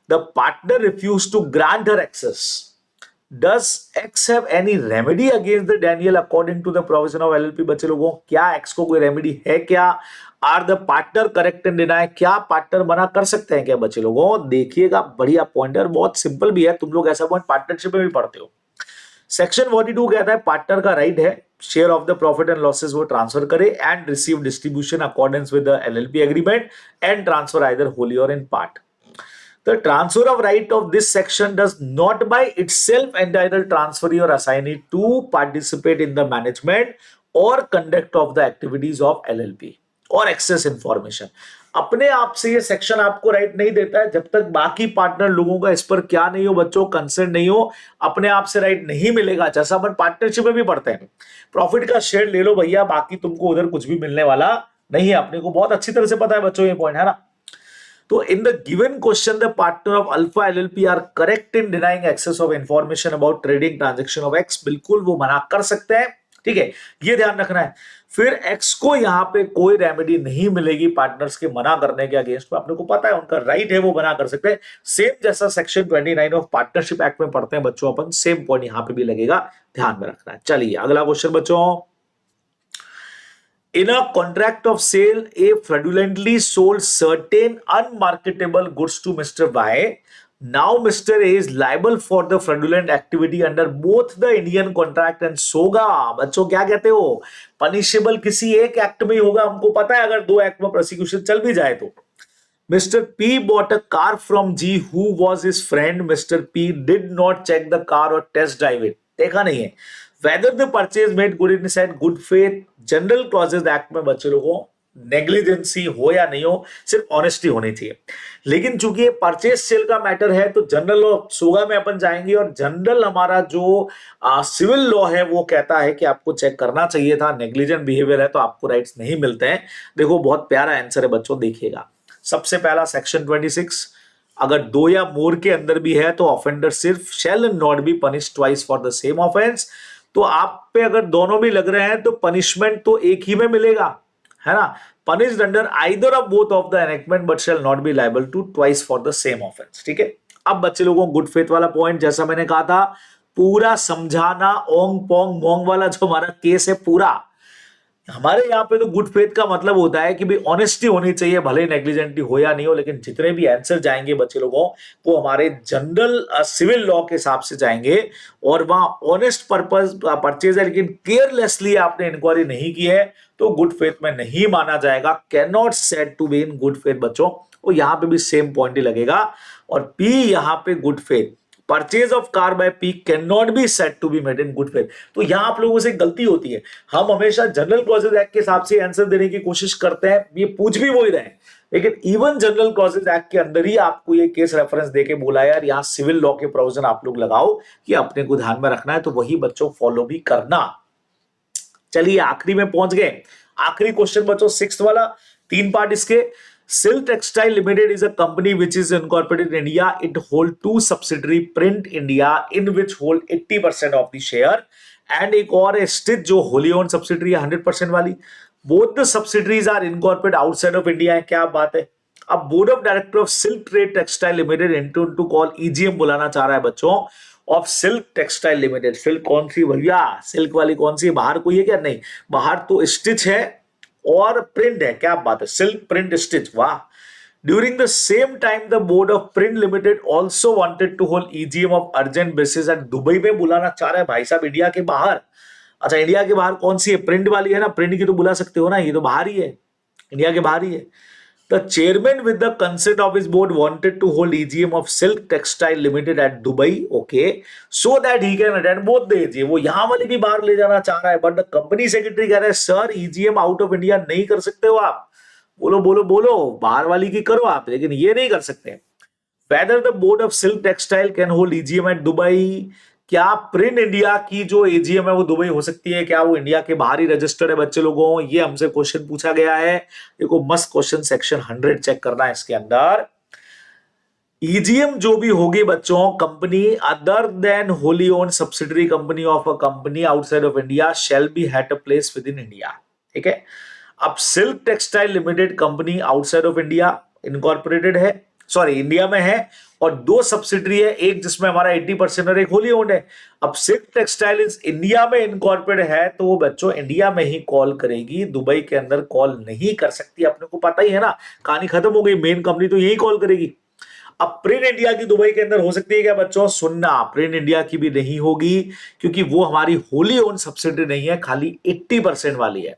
A: the partner refused to grant her access। Does X have any remedy against the Daniel according to the provision of LLP? बच्चे लोगों, क्या X को कोई remedy है क्या? Are the partner correct and deny? क्या partner मना कर सकते हैं क्या? बच्चे लोगों देखिएगा, बढ़िया पॉइंटर, बहुत सिंपल भी है, तुम लोग ऐसा पॉइंट पार्टनरशिप में भी पढ़ते हो। सेक्शन 42 कहता है पार्टनर का राइट है share of the profit and losses वो ट्रांसफर करे and receive distribution accordance with the LLP agreement and transfer either wholly और in part. The transfer of right of this section does not by itself entitle transferee or assignee to participate in the management or conduct of the activities of LLP or access information। अपने आप से ये section आपको right नहीं देता है जब तक बाकी पार्टनर लोगों का इस पर क्या नहीं हो बच्चों, कंसर्न नहीं हो, अपने आप से राइट नहीं मिलेगा। जैसा अपन पार्टनरशिप में भी पढ़ते हैं, प्रॉफिट का शेयर ले लो भैया, बाकी तुमको उधर कुछ भी मिलने वाला नहीं है। अपने को बहुत अच्छी तरह से पता है बच्चों ये पॉइंट, है ना। तो in the given question the partner of Alpha LLP are correct in denying access of information about trading transaction of X. बिल्कुल वो मना कर सकते हैं, ठीक है, ये ध्यान रखना है। फिर एक्स को यहां पे कोई रेमेडी नहीं मिलेगी पार्टनर्स के मना करने के अगेंस्ट में, अपने को पता है उनका राइट है, वो मना कर सकते हैं। सेम जैसा सेक्शन 29 ऑफ पार्टनरशिप एक्ट में पढ़ते हैं बच्चों अपन, सेम पॉइंट यहां पे भी लगेगा, ध्यान में रखना है। चलिए अगला क्वेश्चन बच्चों। In a contract of sale, A fraudulently sold certain unmarketable goods to Mr. Y. Now Mr. A is liable for the fraudulent activity under both the Indian contract and SOGA। बच्चों क्या कहते हो, punishable किसी एक act में ही होगा, हमको पता है अगर दो एक्ट में प्रोसिक्यूशन चल भी जाए तो। Mr. P bought a car from G who was his friend. Mr. P did not check the car or test drive it। देखा नहीं है। Whether the purchase made good inside good faith, general clauses act में बच्चे लोगों negligence हो या नहीं हो, सिर्फ ऑनेस्टी होनी चाहिए। लेकिन चूंकि ये परचेज सेल का मैटर है तो जनरल लॉ सोगा में अपन जाएंगे, और जनरल हमारा जो सिविल लॉ है वो कहता है कि आपको चेक करना चाहिए था, नेग्लिजेंट बिहेवियर है तो आपको राइट्स नहीं मिलते हैं। देखो बहुत प्यारा आंसर है बच्चों, देखिएगा। सबसे पहला सेक्शन 26, अगर दो या मोर के अंदर भी है तो ऑफेंडर सिर्फ शैल not be punish twice for the same offence. तो आप पे अगर दोनों भी लग रहे हैं तो पनिशमेंट तो एक ही में मिलेगा, है ना। Punished under either of both of the enactment but shall not be liable to twice for the same offence, ठीक है। अब बच्चे लोगों गुड फेथ वाला पॉइंट, जैसा मैंने कहा था, पूरा समझाना, ओंग पोंग मोंग वाला जो हमारा केस है पूरा, हमारे यहाँ पे तो गुड फेथ का मतलब होता है कि भाई ऑनेस्टी होनी चाहिए, भले नेग्लिजेंटली हो या नहीं हो। लेकिन जितने भी आंसर जाएंगे बच्चे लोगों वो हमारे जनरल सिविल लॉ के हिसाब से जाएंगे, और वहां ऑनेस्ट पर्पस परचेज है लेकिन केयरलेसली आपने इंक्वायरी नहीं की है तो गुड फेथ में नहीं माना जाएगा। Can not said to be in good faith बच्चों, वो यहाँ पे भी सेम पॉइंट ही लगेगा। और पी यहाँ पे good faith, purchase of car by P can not be said to be made in good faith. तो यहां आप लोगों से गलती होती है, हम हमेशा जनरल क्लॉजेज एक्ट के हिसाब से आंसर देने की कोशिश करते हैं, ये पूछ भी वही रहे, लेकिन इवन जनरल क्लॉजेज एक्ट के अंदर ही आपको ये केस रेफरेंस देके बोला यार यहाँ सिविल लॉ के प्रोविजन आप लोग लगाओ कि अपने को ध्यान में रखना है, तो वही बच्चों फॉलो भी करना। चलिए आखिरी में पहुंच गए, आखिरी क्वेश्चन बच्चों 6th वाला, 3 पार्ट इसके। Silk Textile Limited is a company which is incorporated in India. It hold 2 subsidiary, Print India, in which hold 80% of the share, and एक और है Stitch जो wholly owned subsidiary है 100% वाली। Both the subsidiaries are incorporated outside of India है, क्या बात है। अब board of director of silk trade textile limited into two call EGM बुलाना चाह रहा है बच्चों of silk textile limited. Silk कौन सी भैया, सिल्क वाली कौन सी, बाहर कोई है क्या? नहीं, बाहर तो स्टिच है और प्रिंट है, क्या बात है, सिल्क प्रिंट स्टिच, वाह। During the same time the board of Print Limited also wanted to hold EGM of urgent basis at Dubai में बुलाना चाह रहा है भाई साहब, इंडिया के बाहर। अच्छा इंडिया के बाहर कौन सी है? प्रिंट वाली है ना, प्रिंट की तो बुला सकते हो ना, ये तो बाहर ही है, इंडिया के बाहर ही है। The chairman with the consent of his board wanted to hold EGM of Silk Textile Limited at Dubai, okay, so that he can attend both the EGM। वो यहाँ वाली भी बाहर ले जाना चाह रहा है, but the company secretary कह रहा है sir EGM out of India नहीं कर सकते हो आप। बोलो बोलो बोलो, बाहर वाली की करो आप, लेकिन ये नहीं कर सकते। Whether the board of Silk Textile can hold EGM at Dubai, क्या प्रिंट इंडिया की जो एजीएम है वो दुबई हो सकती है, क्या वो इंडिया के बाहर ही रजिस्टर्ड है बच्चे लोगों, ये हमसे क्वेश्चन पूछा गया है। देखो मस्त क्वेश्चन, सेक्शन 100 चेक करना है इसके अंदर। ईजीएम जो भी होगी बच्चों, company other than Holi own subsidiary company of a company outside of India shall be had a place with in India, ठीक है। अब silk textile limited company outside of India incorporated है, सॉरी इंडिया में है, और 2 सब्सिडरी है, एक जिसमें हमारा 80% और एक होली ओन्ड है। अब सिल्क टेक्सटाइल इंडिया में इनकॉर्पोरेट है तो वो बच्चों इंडिया में ही कॉल करेगी, दुबई के अंदर कॉल नहीं कर सकती, अपने को पता ही है ना, कहानी खत्म हो गई, मेन कंपनी तो यही कॉल करेगी। अब प्रिंट इंडिया की दुबई के अंदर हो सकती है क्या बच्चों? सुनना, प्रिंट इंडिया की भी नहीं होगी, क्योंकि वो हमारी होली ओन सब्सिडरी नहीं है, खाली 80% वाली है।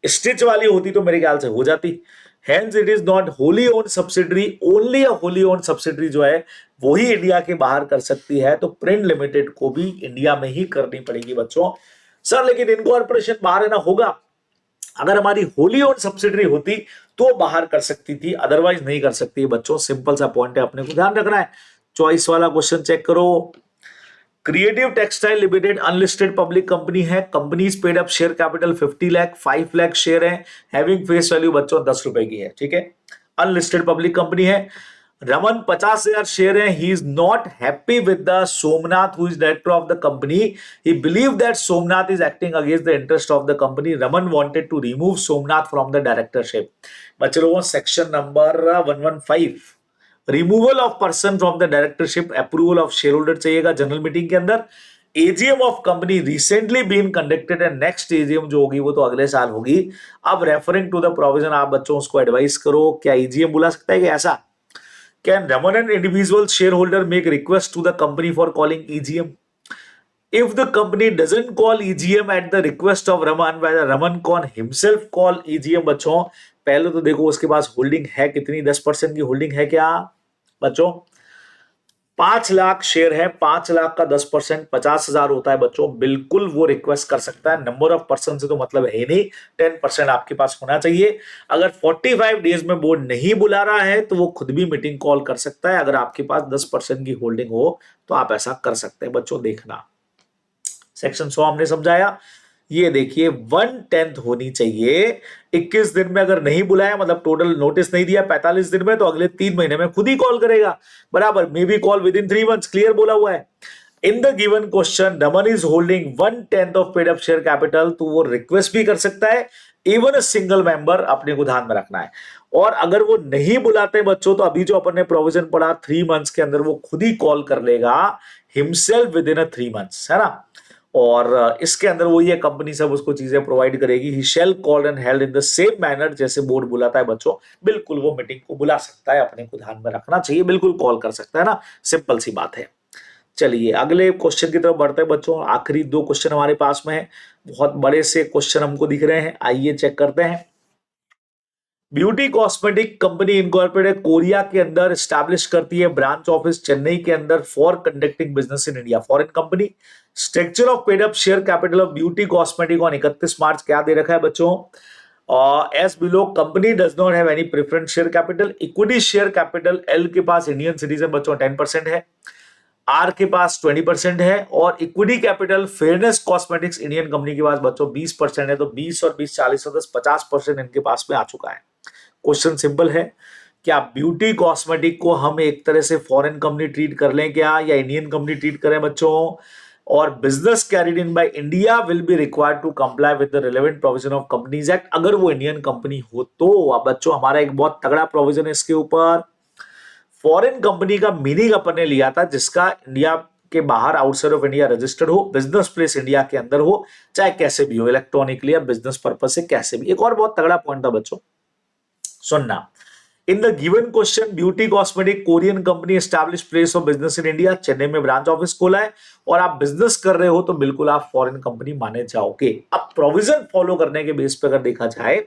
A: स्टिच वाली होती तो मेरे ख्याल से हो जाती। Hence it is not Holi own subsidiary, only a Holi own subsidiary जो है वो ही इंडिया के बाहर कर सकती है, तो प्रिंट लिमिटेड को भी इंडिया में ही करनी पड़ेगी बच्चों। सर लेकिन इनकॉर्पोरेशन बाहर है ना, होगा, अगर हमारी होली ओन सब्सिडरी होती तो बाहर कर सकती थी, अदरवाइज नहीं कर सकती है बच्चों, सिंपल सा पॉइंट है, अपने को ध्यान रखना है। चॉइस वाला क्वेश्चन चेक करो। Creative textile limited unlisted public company है, companies paid up share capital 50 lakh, 5 lakh share है, हैविंग फेस वैल्यू बच्चों 10 रुपए की है, ठीक है, अनलिस्टेड पब्लिक कंपनी है। रमन 50,000 शेयर है, he is not happy with the Somnath who is director of the company, he believe that Somnath is acting against the interest of the company, Raman wanted to remove Somnath from the directorship. बच्चे लोगों section number 115 removal of person from the directorship, approval of share holder चाहिएगा general meeting के अंदर। AGM of company recently been conducted and next AGM जो होगी वो तो अगले साल होगी। अब रेफरिंग टू द प्रोविजन आप बच्चों उसको एडवाइस करो, क्या ईजीएम बुला सकता है कि ऐसा? Can Raman and individual share holder make request to the company for calling EGM? If the company doesn't call EGM at the request of Raman, whether Raman can himself call EGM बच्चों, पहले तो देखो उसके पास होल्डिंग है कितनी, 10% की holding है क्या बच्चों? 5 लाख शेयर है, 5 लाख का 10% 50,000 होता है बच्चों, बिल्कुल वो रिक्वेस्ट कर सकता है, नंबर ऑफ पर्सन से तो मतलब है नहीं, 10% आपके पास होना चाहिए। अगर 45 डेज में बोर्ड नहीं बुला रहा है तो वो खुद भी मीटिंग कॉल कर सकता है, अगर आपके पास 10% की होल्डिंग हो तो आप ऐसा कर सकते हैं बच्चों, देखना। सेक्शन 100 हमने समझाया। ये देखिए 1/10 होनी चाहिए, 21 दिन में अगर नहीं बुलाया मतलब टोटल नोटिस नहीं दिया 45 दिन में, तो अगले 3 महीने में खुद ही कॉल करेगा, बराबर, may be call with in 3 months, clear बोला हुआ है। In the given question Raman is holding 1/10 of paid up share capital, तो वो रिक्वेस्ट भी कर सकता है, इवन अ सिंगल मेंबर, अपने को ध्यान में रखना है। और अगर वो नहीं बुलाते बच्चों तो अभी जो अपन ने प्रोविजन पढ़ा 3 मंथ्स के अंदर वो खुद ही कॉल कर लेगा himself with in a 3 months, है ना। और इसके अंदर वो ये कंपनी सब उसको चीजें प्रोवाइड करेगी। He shall call and held in the same manner, जैसे बोर्ड बुलाता है बच्चों, बिल्कुल वो मीटिंग को बुला सकता है, अपने को ध्यान में रखना चाहिए, बिल्कुल कॉल कर सकता है ना, सिंपल सी बात है। चलिए अगले क्वेश्चन की तरफ बढ़ते हैं बच्चों, आखिरी 2 क्वेश्चन हमारे पास में है, बहुत बड़े से क्वेश्चन हमको दिख रहे हैं, आइए चेक करते हैं। Beauty cosmetic company incorporated Korea के अंदर स्टैब्लिश करती है ब्रांच ऑफिस चेन्नई के अंदर for conducting business in India, foreign company. Structure of paid up share capital of beauty cosmetic on 31 मार्च क्या दे रखा है बच्चों? S below, company does not have any preference share capital, equity share capital L के पास Indian citizen बच्चों 10% है, are के पास 20% है, और equity capital fairness cosmetics Indian company के पास बच्चों 20% है, तो 20 और 20 40 और 10 50% इनके पास में आ चुका है। क्वेश्चन सिंपल है, क्या ब्यूटी कॉस्मेटिक को हम एक तरह से फॉरेन कंपनी ट्रीट कर लें क्या, या इंडियन कंपनी ट्रीट करें बच्चों? और business carried in by India will be required to comply with the relevant provision of companies act, अगर वो इंडियन कंपनी हो तो। अब बच्चों हमारा एक बहुत तगड़ा प्रोविजन है इसके ऊपर, फॉरेन कंपनी का मीनिंग अपन ने लिया था जिसका इंडिया के बाहर आउटसाइड ऑफ इंडिया रजिस्टर्ड हो, बिजनेस प्लेस इंडिया के अंदर हो, चाहे कैसे भी हो, इलेक्ट्रॉनिकली या बिजनेस पर्पज से कैसे भी। एक और बहुत तगड़ा पॉइंट था बच्चों, सुनना। इन the given question beauty cosmetic Korean company establish place of business in India, Chennai में ब्रांच ऑफिस खोला है और आप बिजनेस कर रहे हो तो बिल्कुल आप फॉरेन कंपनी माने जाओगे। अब प्रोविजन फॉलो करने के बेस पे अगर देखा जाए,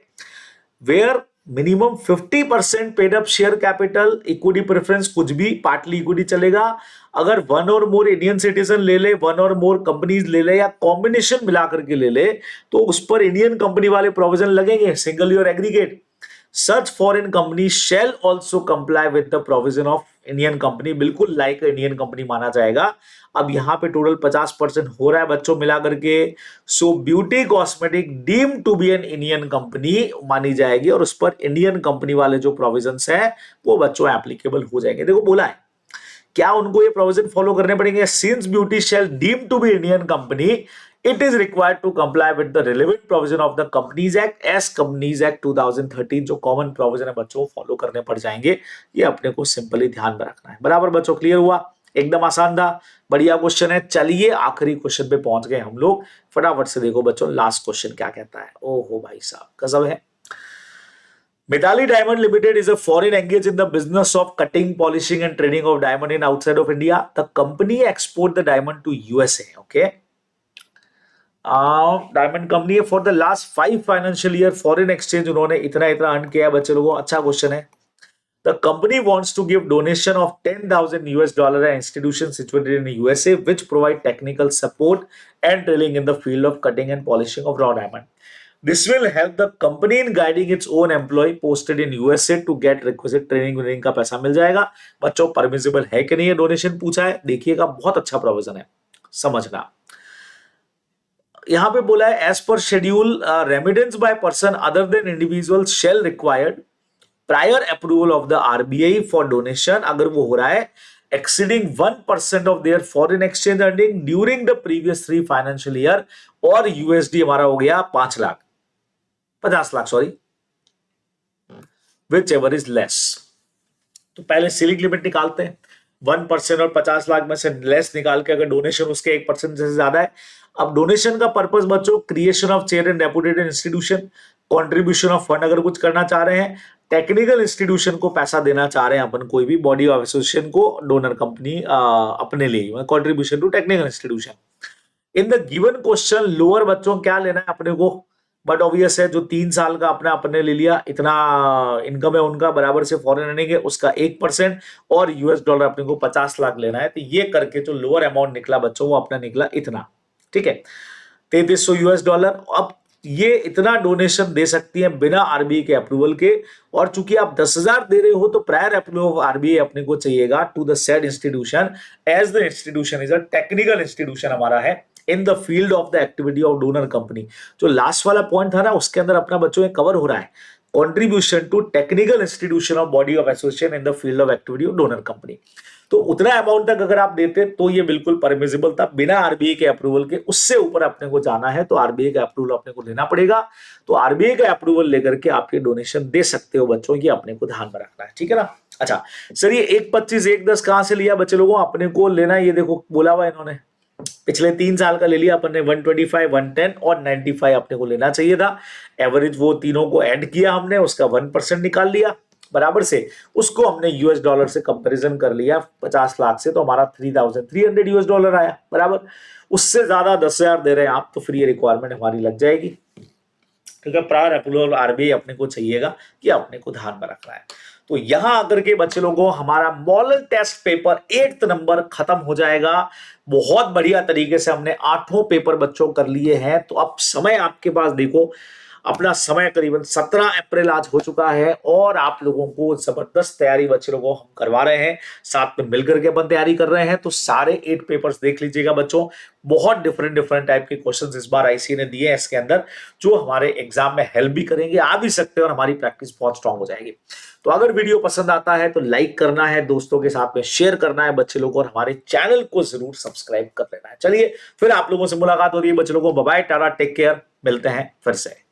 A: where minimum 50% paid up share capital, equity preference कुछ भी, पार्टली इक्विटी चलेगा, अगर 1 और मोर इंडियन सिटीजन ले ले, 1 और मोर कंपनीज ले ले, या कॉम्बिनेशन मिला करके ले ले, तो उस पर इंडियन कंपनी वाले प्रोविजन लगेंगे, सिंगल और aggregate. Such foreign company shall also comply with the provision of Indian company, बिल्कुल लाइक इंडियन कंपनी माना जाएगा। अब यहाँ पे टोटल 50% हो रहा है बच्चों मिला करके, so Beauty Cosmetic deem to be an Indian company मानी जाएगी, और उस पर इंडियन कंपनी वाले जो प्रोविजंस है वो बच्चों एप्लीकेबल हो जाएंगे। देखो बोला है क्या उनको ये प्रोविजन फॉलो करने पड़ेंगे, since Beauty shall deem to be Indian company, It is required to comply with the relevant provision of the Companies Act as Companies Act 2013 जो कॉमन प्रोविजन है बच्चों फॉलो करने पड़ जाएंगे, ये अपने को सिंपली ध्यान में रखना है। बराबर बच्चों, क्लियर हुआ? एकदम आसान था, बढ़िया क्वेश्चन है। चलिए आखिरी क्वेश्चन पे पहुंच गए हम लोग, फटाफट से देखो बच्चों लास्ट क्वेश्चन क्या कहता है। ओहो भाई साहब गजब है। Mitali Diamond Limited is a foreign engaged in the business of cutting, polishing and trading of diamond in outside of India. The company export the diamond to USA. Okay. Diamond company है। For the last 5 financial year foreign exchange उन्होंने इतना इतना earn किया है बच्चे लोगों। अच्छा question है। The company wants to give donation of $10,000 an institution situated in USA which provide technical support and training in the field of cutting and polishing of raw diamond. This will help the company in guiding its own employee posted in USA to get requisite training का पैसा मिल जाएगा। बच्चों permissible है कि नहीं है donation पूछा है, देखिएगा बहुत अच्छा प्रोविजन है, समझना। यहां पे बोला है as per schedule remittance by person other than individual shall required prior approval of the RBI for donation, अगर वो हो रहा है exceeding 1% of their foreign exchange earning during the previous 3 financial year, और USD हमारा हो गया 50 lakh sorry, which ever is less. तो पहले सीलिंग लिमिट निकालते हैं, 1% और 50 लाख में से लेस निकाल के अगर डोनेशन उसके 1% से ज्यादा है। अब डोनेशन का पर्पस बच्चों creation of chair and reputed institution, contribution of fund अगर कुछ करना चाह रहे हैं, टेक्निकल इंस्टीट्यूशन को पैसा देना चाह रहे हैं अपन, कोई भी बॉडी ऑफ एसोसिएशन को डोनर कंपनी अपने लिए, contribution to technical institution. In the given question lower बच्चों क्या लेना है अपने को, बट ऑब्वियस है जो 3 साल का अपना अपने ले लिया, इतना इनकम है उनका बराबर से फॉरेन अर्निंग है उसका 1% और $US अपने को 50 लाख लेना है। तो ये करके जो लोअर अमाउंट निकला बच्चों वो अपना निकला इतना, ठीक है, $3300। अब ये इतना डोनेशन दे सकती है बिना आरबीआई के अप्रूवल के, और चूंकि आप 10,000 दे रहे हो तो प्रायर अप्रूवल ऑफ आरबीआई अपने को चाहिएगा to the said institution as the institution is a technical institution हमारा है in the field of the activity of donor company. जो लास्ट वाला पॉइंट था ना उसके अंदर अपना बच्चों में कवर हो रहा है, contribution to technical institution of body of association in the field of activity of donor company. तो उतना अमाउंट तक अगर आप देते तो ये बिल्कुल परमिसिबल था बिना आरबीआई के अप्रूवल के। उससे ऊपर अपने को जाना है तो आरबीआई का अप्रूवल अपने को लेना पड़ेगा। तो आरबीआई का अप्रूवल लेकर के आप ये डोनेशन दे सकते हो बच्चों, ये अपने को ध्यान में रखना है, ठीक है ना। अच्छा सर ये 1.25 1.10 कहां से लिया बच्चे लोगों, अपने को लेना, ये देखो बोला हुआ इन्होंने पिछले 3 साल का ले लिया अपन ने, 125 110 और 95 अपने को लेना चाहिए था। एवरेज वो तीनों को ऐड किया हमने, उसका 1% निकाल लिया बराबर से, उसको हमने $US से कंपैरिजन कर लिया 50 लाख से, तो हमारा $3,300 आया बराबर। उससे ज्यादा 10,000 दे रहे हैं आप तो फिर ये रिक्वायरमेंट हमारी लग जाएगी, ठीक है। प्रायर अप्रूवल आरबीआई अपने को चाहिएगा, कि अपने को ध्यान में रखना है। तो यहां आकर के बच्चे लोगों हमारा model test paper 8th number खत्म हो जाएगा। बहुत बढ़िया तरीके से हमने 8 पेपर बच्चों कर लिए हैं। तो अब समय आपके पास देखो, अपना समय करीबन 17 अप्रैल आज हो चुका है, और आप लोगों को जबरदस्त तैयारी बच्चे लोगों हम करवा रहे हैं, साथ में मिलकर के अपन तैयारी कर रहे हैं। तो सारे 8 पेपर्स देख लीजिएगा बच्चों, बहुत डिफरेंट टाइप के क्वेश्चंस इस बार आईसीए ने दिए हैं इसके अंदर, जो हमारे एग्जाम में हेल्प भी करेंगे, आ भी सकते हैं, और हमारी प्रैक्टिस बहुत स्ट्रांग हो जाएगी। तो अगर वीडियो पसंद आता है तो लाइक करना है, दोस्तों के साथ में शेयर करना है बच्चे लोगों, और हमारे चैनल को जरूर सब्सक्राइब कर लेना है। चलिए फिर आप लोगों से मुलाकात हो रही है बच्चे लोगों, bye bye, tata, take care, मिलते हैं फिर से।